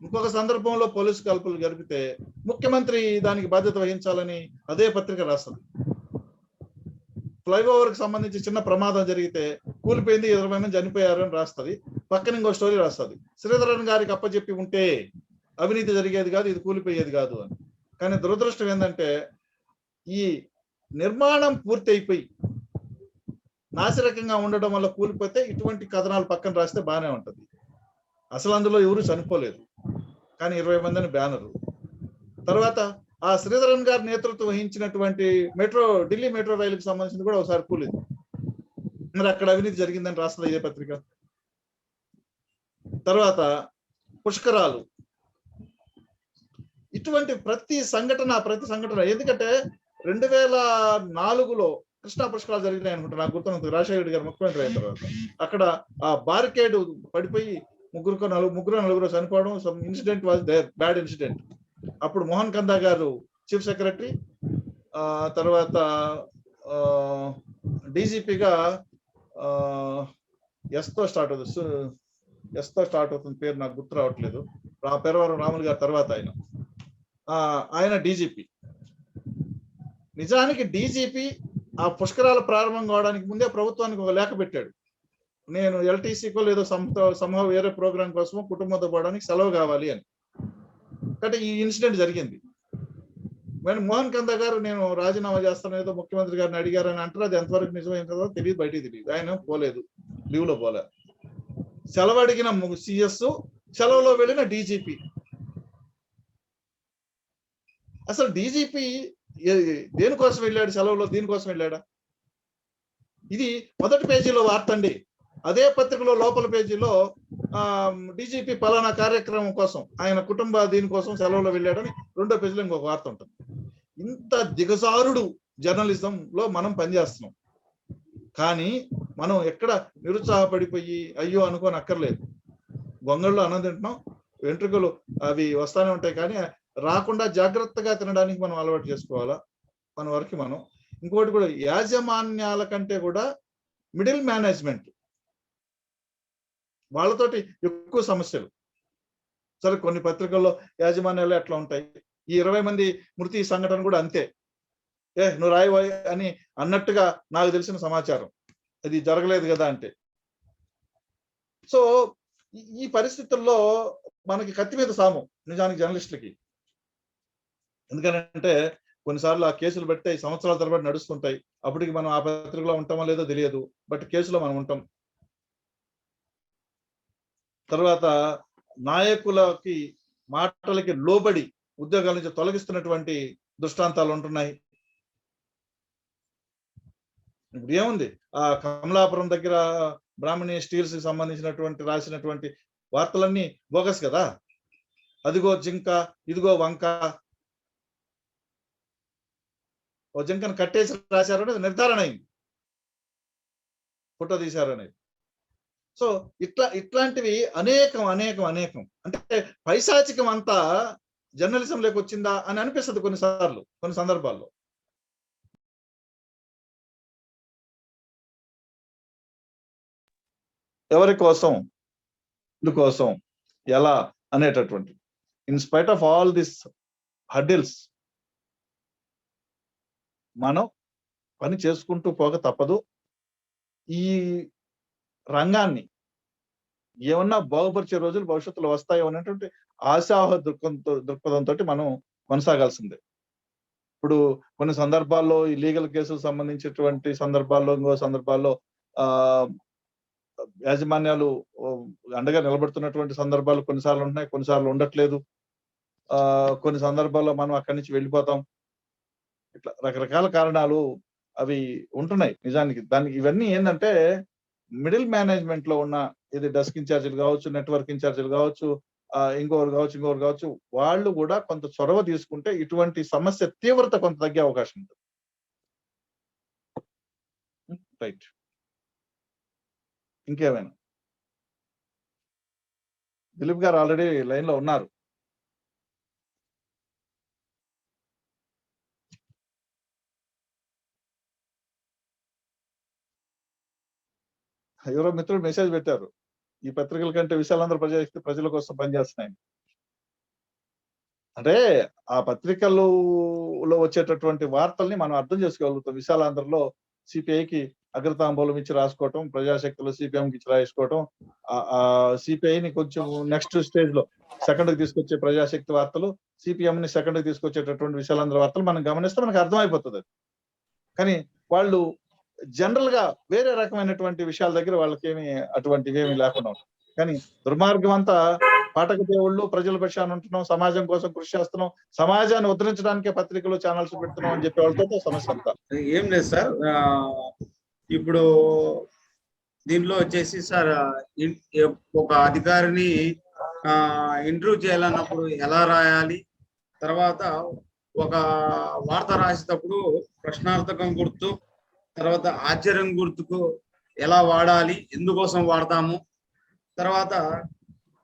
ఇంకొక సందర్భంలో పోలీసు కాల్పులు జరిపితే ముఖ్యమంత్రి దానికి బాధ్యత వహించాలని అదే పత్రిక రాస్తుంది. ఫ్లైఓవర్ కి సంబంధించి చిన్న ప్రమాదం జరిగితే కూలిపోయింది, 20 మంది చనిపోయారు అని రాస్తుంది. పక్కన ఇంకో స్టోరీ రాస్తుంది, శ్రీధరన్ గారికి అప్పచెప్పి ఉంటే అవినీతి జరిగేది కాదు, ఇది కూలిపోయేది కాదు అని. కానీ దురదృష్టం ఏంటంటే ఈ నిర్మాణం పూర్తి అయిపోయి నాసిరకంగా ఉండడం వల్ల కూలిపోతే ఇటువంటి కథనాలు పక్కన రాస్తే బాగానే ఉంటది. అసలు అందులో ఎవరు చనిపోలేదు, కానీ 20 మందిని బ్యానరు. తర్వాత ఆ శ్రీధరన్ గారి నేతృత్వం వహించినటువంటి ఢిల్లీ మెట్రో రైలుకి సంబంధించింది కూడా ఒకసారి కూలింది. మరి అక్కడ అవినీతి జరిగిందని రాస్తుంది ఇదే పత్రిక. తర్వాత పుష్కరాలు, ఇటువంటి ప్రతి సంఘటన ఎందుకంటే 2004లో కృష్ణా పుష్కరాలు జరిగినాయి అనుకుంటా, నాకు గుర్తున్నందుకు రాజశేఖర రెడ్డి గారు ముఖ్యమంత్రి అయిన తర్వాత అక్కడ ఆ బారికేడ్ పడిపోయి ముగ్గురు చనిపోవడం, some incident was there, bad incident. అప్పుడు మోహన్ కందా గారు చీఫ్ సెక్రటరీ, తర్వాత డీజీపీగా ఎస్తో స్టార్ట్ అవుతుంది పేరు నాకు గుర్తు రావట్లేదు, పెరవరం రాములు గారి తర్వాత ఆయన డీజీపీ. నిజానికి డీజీపీ ఆ పుష్కరాల ప్రారంభం కావడానికి ముందే ప్రభుత్వానికి ఒక లేఖ పెట్టాడు, నేను ఎల్టీసీకో లేదో సంభవ వేరే ప్రోగ్రాం కోసం కుటుంబంతో పోవడానికి సెలవు కావాలి అని. కాబట్టి ఈ ఇన్సిడెంట్ జరిగింది. మోహన్ కందా గారు నేను రాజీనామా చేస్తాను ఏదో ముఖ్యమంత్రి గారిని అడిగారని అంటారు. అది ఎంతవరకు నిజమైందో తెలియదు, బయటికి తెలియదు. ఆయన పోలేదు, లీవ్ లో పోలే. సెలవు అడిగిన సిఎస్, సెలవులో వెళ్ళిన డీజీపీ. అసలు డీజీపీ దేనికోసం వెళ్ళాడు? సెలవులో దీనికోసం వెళ్ళాడా? ఇది మొదటి పేజీలో వార్త అండి. అదే పత్రికలో లోపల పేజీలో డీజీపీ పలానా కార్యక్రమం కోసం ఆయన కుటుంబ దీనికోసం సెలవులో వెళ్ళాడని రెండో పేజీలో ఇంకొక వార్త ఉంటుంది. ఇంత దిగజారుడు జర్నలిజం లో మనం పనిచేస్తున్నాం. కానీ మనం ఎక్కడ నిరుత్సాహపడిపోయి అయ్యో అనుకోని అక్కర్లేదు. గొంగళ్ళు అన్నం తింటున్నాం, వెంట్రుకలు అవి వస్తానే ఉంటాయి, కానీ రాకుండా జాగ్రత్తగా తినడానికి మనం అలవాటు చేసుకోవాలా మన వరకు మనం. ఇంకోటి కూడా, యాజమాన్యాల కంటే కూడా మిడిల్ మేనేజ్మెంట్ వాళ్ళతోటి ఎక్కువ సమస్యలు. సరే, కొన్ని పత్రికల్లో యాజమాన్యాలు ఎట్లా ఉంటాయి, ఈ 20 మంది మృతి సంఘటన కూడా అంతే. నువ్వు రాయి అని అన్నట్టుగా నాకు తెలిసిన సమాచారం, అది జరగలేదు కదా అంటే. సో ఈ పరిస్థితుల్లో మనకి కత్తి మీద సాము నిజానికి జర్నలిస్టులకి. ఎందుకంటే కొన్నిసార్లు ఆ కేసులు బట్టి సంవత్సరాల తరబడి నడుస్తుంటాయి. అప్పటికి మనం ఆ పత్రికలో ఉంటామో లేదో తెలియదు, బట్ కేసులో మనం ఉంటాం. తర్వాత నాయకులకి మాటలకి లోబడి ఉద్యోగాల నుంచి తొలగిస్తున్నటువంటి దృష్టాంతాలు ఉంటున్నాయి. ఇప్పుడు ఏముంది, ఆ కమలాపురం దగ్గర బ్రాహ్మణి స్టీల్స్ కి సంబంధించినటువంటి రాసినటువంటి వార్తలన్నీ బోగస్ కదా. అదిగో జింక, ఇదిగో వంక, ఓ జింకను కట్టేసి రాశారు అనేది నిర్ధారణ అయింది, ఫోటో తీశారు అనేది. సో ఇట్లాంటివి అనేకం అనేకం అనేకం. అంటే పైశాచికం అంతా జర్నలిజంలోకి వచ్చిందా అని అనిపిస్తుంది కొన్నిసార్లు, కొన్ని సందర్భాల్లో. ఎవరి కోసం, ఇందుకోసం, ఎలా అనేటటువంటి, in spite of all this hurdles మనం పని చేసుకుంటూ పోక తప్పదు. ఈ రంగాన్ని ఏమన్నా బాగుపరిచే రోజులు భవిష్యత్తులో వస్తాయో అనేటువంటి ఆశాహ దృక్పథంతో మనం కొనసాగాల్సిందే. ఇప్పుడు కొన్ని సందర్భాల్లో ఈ లీగల్ కేసులకు సంబంధించినటువంటి సందర్భాల్లో, ఇంకో సందర్భాల్లో యాజమాన్యాలు అండగా నిలబడుతున్నటువంటి సందర్భాలు కొన్నిసార్లు ఉంటున్నాయి, కొన్నిసార్లు ఉండట్లేదు. కొన్ని సందర్భాల్లో మనం అక్కడి నుంచి వెళ్ళిపోతాం. ఇట్లా రకరకాల కారణాలు అవి ఉంటున్నాయి నిజానికి. దానికి ఇవన్నీ ఏంటంటే మిడిల్ మేనేజ్మెంట్ లో ఉన్న, ఇది డెస్క్ ఇన్ఛార్జీలు కావచ్చు, నెట్వర్క్ ఇన్ఛార్జీలు కావచ్చు, ఇంకొకరు కావచ్చు, వాళ్ళు కూడా కొంత చొరవ తీసుకుంటే ఇటువంటి సమస్య తీవ్రత కొంత తగ్గే అవకాశం ఉంటుంది. రైట్, ఇంకేమైనా? దిలీప్ గారు ఆల్రెడీ లైన్ లో ఉన్నారు. ఎవరో మిత్రులు మెసేజ్ పెట్టారు, ఈ పత్రికల కంటే విశాలాంధ్ర ప్రజల కోసం పనిచేస్తున్నాయి. అంటే ఆ పత్రికల్లో వచ్చేటటువంటి వార్తల్ని మనం అర్థం చేసుకోగలుగుతాం. విశాలాంధ్రలో సిపిఐకి అగ్రతాంబూలం ఇచ్చి రాసుకోవటం, ప్రజాశక్తిలో సిపిఎంకి ఇచ్చి రాసుకోవటం, ఆ సిపిఐని కొంచెం నెక్స్ట్ స్టేజ్ లో సెకండ్ కి తీసుకొచ్చే ప్రజాశక్తి వార్తలు, సిపిఎం ని సెకండ్ కి తీసుకొచ్చేటటువంటి విశాలాంధ్ర వార్తలు మనం గమనిస్తే మనకు అర్థమైపోతుంది. కానీ వాళ్ళు జనరల్ గా వేరే రకమైనటువంటి విషయాల దగ్గర వాళ్ళకేమి అటువంటివి ఏమి లేకుండా ఉంటాయి. కానీ దుర్మార్గం అంతా పాఠక దేవుళ్ళు, ప్రజల పక్షాన ఉంటున్నాం, సమాజం కోసం కృషి చేస్తున్నాం, సమాజాన్ని ఉద్ధరించడానికే పత్రికలు, ఛానల్స్ పెడుతున్నాం అని చెప్పే వాళ్ళతో సమస్య అంతా ఏం లేదు సార్. ఇప్పుడు దీనిలో వచ్చేసి సార్, ఒక అధికారిని ఇంటర్వ్యూ చేయాలన్నప్పుడు ఎలా రాయాలి, తర్వాత ఒక వార్త రాసేటప్పుడు ప్రశ్నార్థకం గుర్తు, తర్వాత ఆశ్చర్యం గుర్తుకు ఎలా వాడాలి, ఎందుకోసం వాడతాము, తర్వాత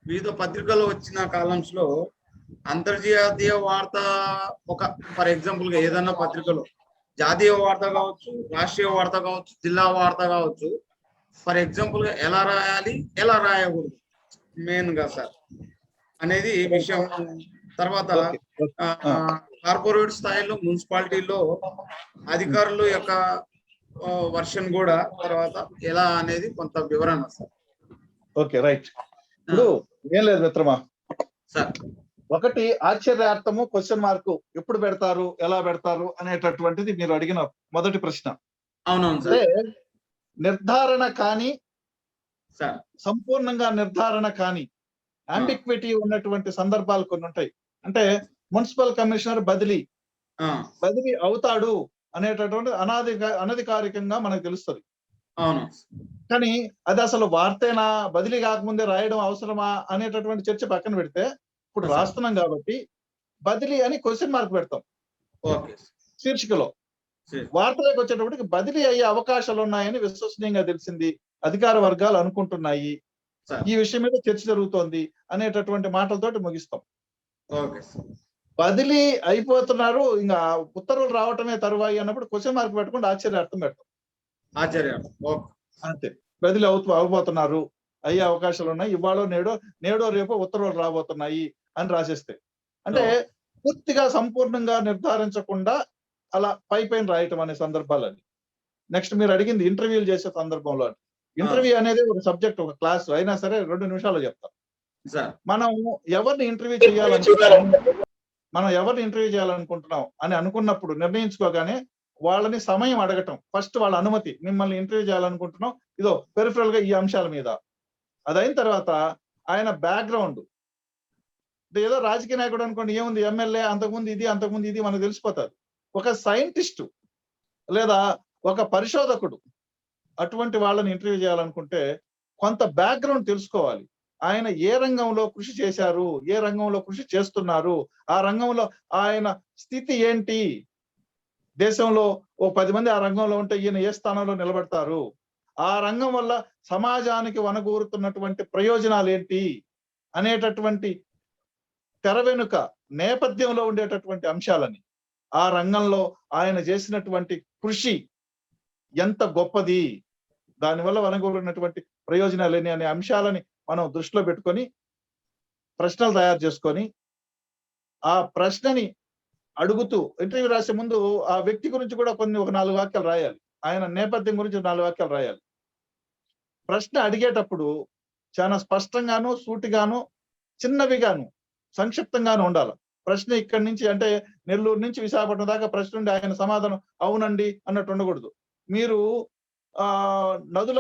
వివిధ పత్రికల్లో వచ్చిన కాలమ్స్ లో అంతర్జాతీయ వార్త, ఒక ఫర్ ఎగ్జాంపుల్ గా ఏదన్నా పత్రికలో జాతీయ వార్త కావచ్చు, రాష్ట్రీయ వార్త కావచ్చు, జిల్లా వార్త కావచ్చు, ఫర్ ఎగ్జాంపుల్ గా ఎలా రాయాలి, ఎలా రాయకూడదు మెయిన్ గా సార్ అనేది విషయం. తర్వాత కార్పొరేట్ స్థాయిలో, మున్సిపాలిటీలో అధికారుల యొక్క వర్షన్ కూడా తర్వాత ఎలా అనేది కొంత వివరణ సార్. Okay, right. ఇప్పుడు ఏం లేదు మిత్రమా సార్, ఒకటి ఆశ్చర్యార్థము క్వశ్చన్ మార్కు ఎప్పుడు పెడతారు, ఎలా పెడతారు అనేటటువంటిది మీరు అడిగిన మొదటి ప్రశ్న. అవునవును అంటే నిర్ధారణ కానీ, సార్, సంపూర్ణంగా నిర్ధారణ కానీ అంబిక్విటీ ఉన్నటువంటి సందర్భాలు కొన్ని ఉంటాయి. అంటే మున్సిపల్ కమిషనర్ బదిలీ అవుతాడు అనేటటువంటి అనధికారికంగా మనకు తెలుస్తుంది. అవును. కానీ అది అసలు వార్తేనా, బదిలీ కాకముందే రాయడం అవసరమా అనేటటువంటి చర్చ పక్కన పెడితే, ఇప్పుడు సార్. రాస్తున్నాం కాబట్టి బదిలీ అని క్వెషన్ మార్క్ పెడతాం ఓకే. శీర్షికలో. సరే. వార్తలోకి వచ్చేటప్పటికి బదిలీ అయ్యే అవకాశాలు ఉన్నాయని విశ్వసనీయంగా తెలిసింది. అధికార వర్గాలు అనుకుంటున్నాయి. సార్. ఈ విషయం మీద చర్చ జరుగుతోంది అనేటటువంటి మాటలతోటి ముగిస్తాం. Okay sir. బదిలీ అయిపోతున్నారు. ఇంగా ఉత్తర్వులు రావటమే తరువాయి అన్నప్పుడు క్వెషన్ మార్క్ పెట్టకుండా ఆశ్చర్యార్థం పెడతాం. ఆశ్చర్యం. ఓకే. అంతే. బదిలీ అవ్వబోతున్నారు. అయ్యే అవకాశాలున్నాయి. ఇవాళో నేడో రేపో ఉత్తర్వులు రాబోతున్నాయి అని రాసేస్తే. అంటే ఓహ్! పూర్తిగా సంపూర్ణంగా నిర్ధారించకుండా అలా పైపైన రాయటం అనే సందర్భాలవి. నెక్స్ట్ మీరు అడిగింది ఇంటర్వ్యూలు చేసే సందర్భంలో. ఇంటర్వ్యూ అనేది ఒక సబ్జెక్ట్, ఒక క్లాస్ అయినా సరే 2 నిమిషాల్లో చెప్తా. సార్. మనం ఎవరిని ఇంటర్వ్యూ చేయాలనుకుంటున్నాం అని అనుకున్నప్పుడు నిర్ణయించుకోగానే వాళ్ళని సమయం అడగటం. ఫస్ట్ వాళ్ళ అనుమతి. మిమ్మల్ని ఇంటర్వ్యూ చేయాలనుకుంటున్నాం. ఇదో పెరిఫరల్‌గా ఈ అంశాల మీద. అదయిన తర్వాత ఆయన బ్యాక్‌గ్రౌండ్. ఏదో రాజకీయ నాయకుడు అనుకోండి, ఏముంది ఎమ్మెల్యే, అంతకుముందు ఇది మనకు తెలిసిపోతది. ఒక సైంటిస్టు లేదా ఒక పరిశోధకుడు అటువంటి వాళ్ళని ఇంటర్వ్యూ చేయాలనుకుంటే కొంత బ్యాక్‌గ్రౌండ్ తెలుసుకోవాలి. ఆయన ఏ రంగంలో కృషి చేశారు? ఏ రంగంలో కృషి చేస్తున్నారు? ఆ రంగంలో ఆయన స్థితి ఏంటి? దేశంలో ఓ 10 మంది ఆ రంగంలో ఉంటే ఈయన ఏ స్థానంలో నిలబడతారు? ఆ రంగం వల్ల సమాజానికి వనగూరుతున్నటువంటి ప్రయోజనాలేంటి? అనేటటువంటి తెర వెనుక నేపథ్యంలో ఉండేటటువంటి అంశాలని, ఆ రంగంలో ఆయన చేసినటువంటి కృషి ఎంత గొప్పది? దానివల్ల వనగూరినటువంటి ప్రయోజనాలేని అనే అంశాలని మనం దృష్టిలో పెట్టుకొని ప్రశ్నలు తయారు చేసుకొని, ఆ ప్రశ్నని అడుగుతూ ఇంటర్వ్యూ రాసే ముందు ఆ వ్యక్తి గురించి కూడా ఒక 4 వాక్యాలు రాయాలి. ఆయన నేపథ్యం గురించి 4 వాక్యాలు రాయాలి. ప్రశ్న అడిగేటప్పుడు చాలా స్పష్టంగాను, సూటిగాను, చిన్నవిగాను, సంక్షిప్తంగాను ఉండాల. ప్రశ్న ఇక్కడి నుంచి అంటే నెల్లూరు నుంచి విశాఖపట్నం దాకా ప్రశ్న ఉండి ఆయన సమాధానం అవునండి అన్నట్టు ఉండకూడదు. మీరు నదుల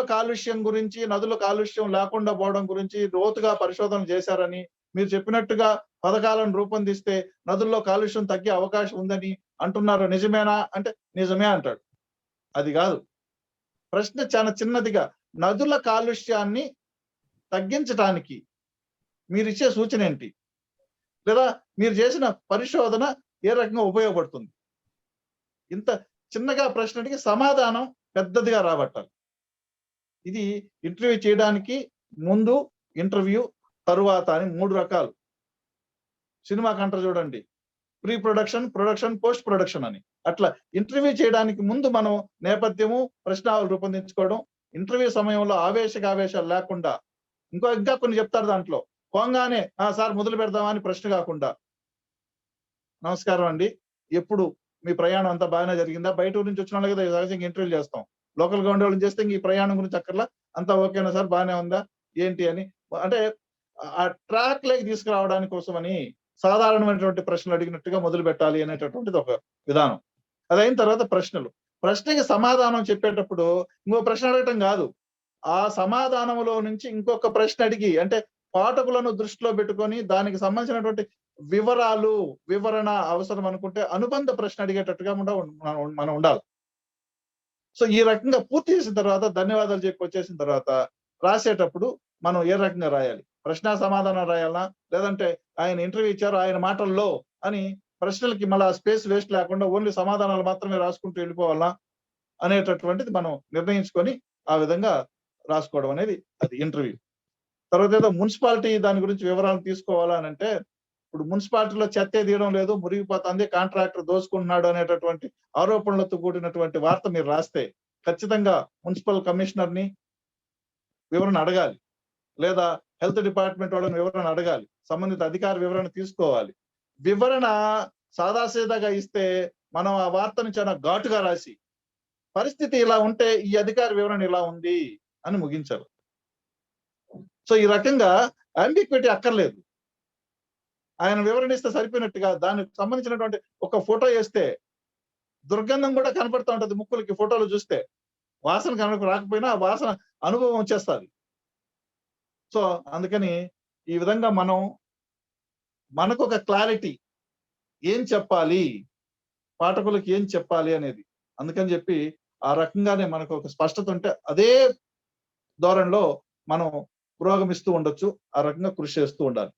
కాలుష్యం లేకుండా పోవడం గురించి లోతుగా పరిశోధనలు చేశారని, మీరు చెప్పినట్టుగా పథకాలను రూపొందిస్తే నదుల్లో కాలుష్యం తగ్గే అవకాశం ఉందని అంటున్నారు. నిజమేనా? అంటే నిజమే అంటాడు. అది కాదు. ప్రశ్న చాలా చిన్నదిగా, నదుల కాలుష్యాన్ని తగ్గించటానికి మీరిచ్చే సూచన ఏంటి? లేదా మీరు చేసిన పరిశోధన ఏ రకంగా ఉపయోగపడుతుంది? ఇంత చిన్నగా ప్రశ్న అడిగి సమాధానం పెద్దదిగా రాబట్టాలి. ఇది ఇంటర్వ్యూ చేయడానికి ముందు, ఇంటర్వ్యూ తరువాత అని 3 రకాలు. సినిమాకంటారు చూడండి. Pre production, production, post production అని. అట్లా ఇంటర్వ్యూ చేయడానికి ముందు మనం నేపథ్యము, ప్రశ్నావళి రూపొందించుకోవడం. ఇంటర్వ్యూ సమయంలో ఆవేశాలు లేకుండా ఇంకా కొన్ని చెప్తారు దాంట్లో. పోంగానే సార్ మొదలు పెడదామా అని ప్రశ్న కాకుండా, నమస్కారం అండి. ఎప్పుడు మీ ప్రయాణం అంతా బాగానే జరిగిందా? బయట ఊరు నుంచి వచ్చిన వాళ్ళకి కదా సహజంగా ఇంటర్వ్యూ చేస్తాం. లోకల్‌గా ఉండేవాళ్ళని చేస్తే ఇంక ఈ ప్రయాణం గురించి అక్కర్లా. అంతా ఓకేనా సార్? బానే ఉందా? ఏంటి అని. అంటే ఆ ట్రాక్‌లోకి తీసుకురావడానికి కోసమని సాధారణమైనటువంటి ప్రశ్నలు అడిగినట్టుగా మొదలుపెట్టాలి అనేటటువంటిది ఒక విధానం. అదయిన తర్వాత ప్రశ్నలు. ప్రశ్నకి సమాధానం చెప్పేటప్పుడు ఇంకో ప్రశ్న అడగటం కాదు. ఆ సమాధానంలో నుంచి ఇంకొక ప్రశ్న అడిగి, అంటే పాఠకులను దృష్టిలో పెట్టుకొని దానికి సంబంధించినటువంటి వివరణ అవసరం అనుకుంటే అనుబంధ ప్రశ్న అడిగేటట్టుగా మనం ఉండాలి. సో ఈ రకంగా పూర్తి చేసిన తర్వాత ధన్యవాదాలు చెప్పి వచ్చేసిన తర్వాత రాసేటప్పుడు మనం ఏ రకంగా రాయాలి? ప్రశ్న సమాధానం రాయాలా? లేదంటే ఆయన ఇంటర్వ్యూ ఇచ్చారు ఆయన మాటల్లో అని ప్రశ్నలకి మళ్ళా స్పేస్ వేస్ట్ లేకుండా ఓన్లీ సమాధానాలు మాత్రమే రాసుకుంటూ వెళ్ళిపోవాలా? అనేటటువంటిది మనం నిర్ణయించుకొని ఆ విధంగా రాసుకోవడం అనేది అది ఇంటర్వ్యూ. తర్వాత ఏదో మున్సిపాలిటీ దాని గురించి వివరాలు తీసుకోవాలా అనంటే, ఇప్పుడు మున్సిపాలిటీలో చెత్తే తీయడం లేదు, మురిగిపోతుంది, కాంట్రాక్టర్ దోచుకుంటున్నాడు అనేటటువంటి ఆరోపణలతో కూడినటువంటి వార్త మీరు రాస్తే ఖచ్చితంగా మున్సిపల్ కమిషనర్‌ని వివరణ అడగాలి. లేదా హెల్త్ డిపార్ట్‌మెంట్ వాళ్ళని వివరణ అడగాలి. సంబంధిత అధికారి వివరణ తీసుకోవాలి. వివరణ సాదాసీదాగా ఇస్తే మనం ఆ వార్తను చాలా ఘాటుగా రాసి, పరిస్థితి ఇలా ఉంటే ఈ అధికారి వివరణ ఇలా ఉంది అని ముగించాలి. సో ఈ రకంగా అంబిక్విటీ అక్కర్లేదు. ఆయన వివరణ ఇస్తే సరిపోయినట్టుగా దానికి సంబంధించినటువంటి ఒక ఫోటో ఏస్తే దుర్గంధం కూడా కనపడుతూ ఉంటది ముక్కులకి ఫోటోలు చూస్తే. వాసన రాకపోయినా ఆ వాసన అనుభవం వచ్చేస్తది. సో అందుకని ఈ విధంగా మనకొక క్లారిటీ ఏం చెప్పాలి? పాఠకులకు ఏం చెప్పాలి అనేది. అందుకని చెప్పి ఆ రకంగానే మనకు ఒక స్పష్టత ఉంటే అదే ధోరణిలో మనం పురోగమిస్తూ ఉండొచ్చు. ఆ రకంగా కృషి చేస్తూ ఉండాలి.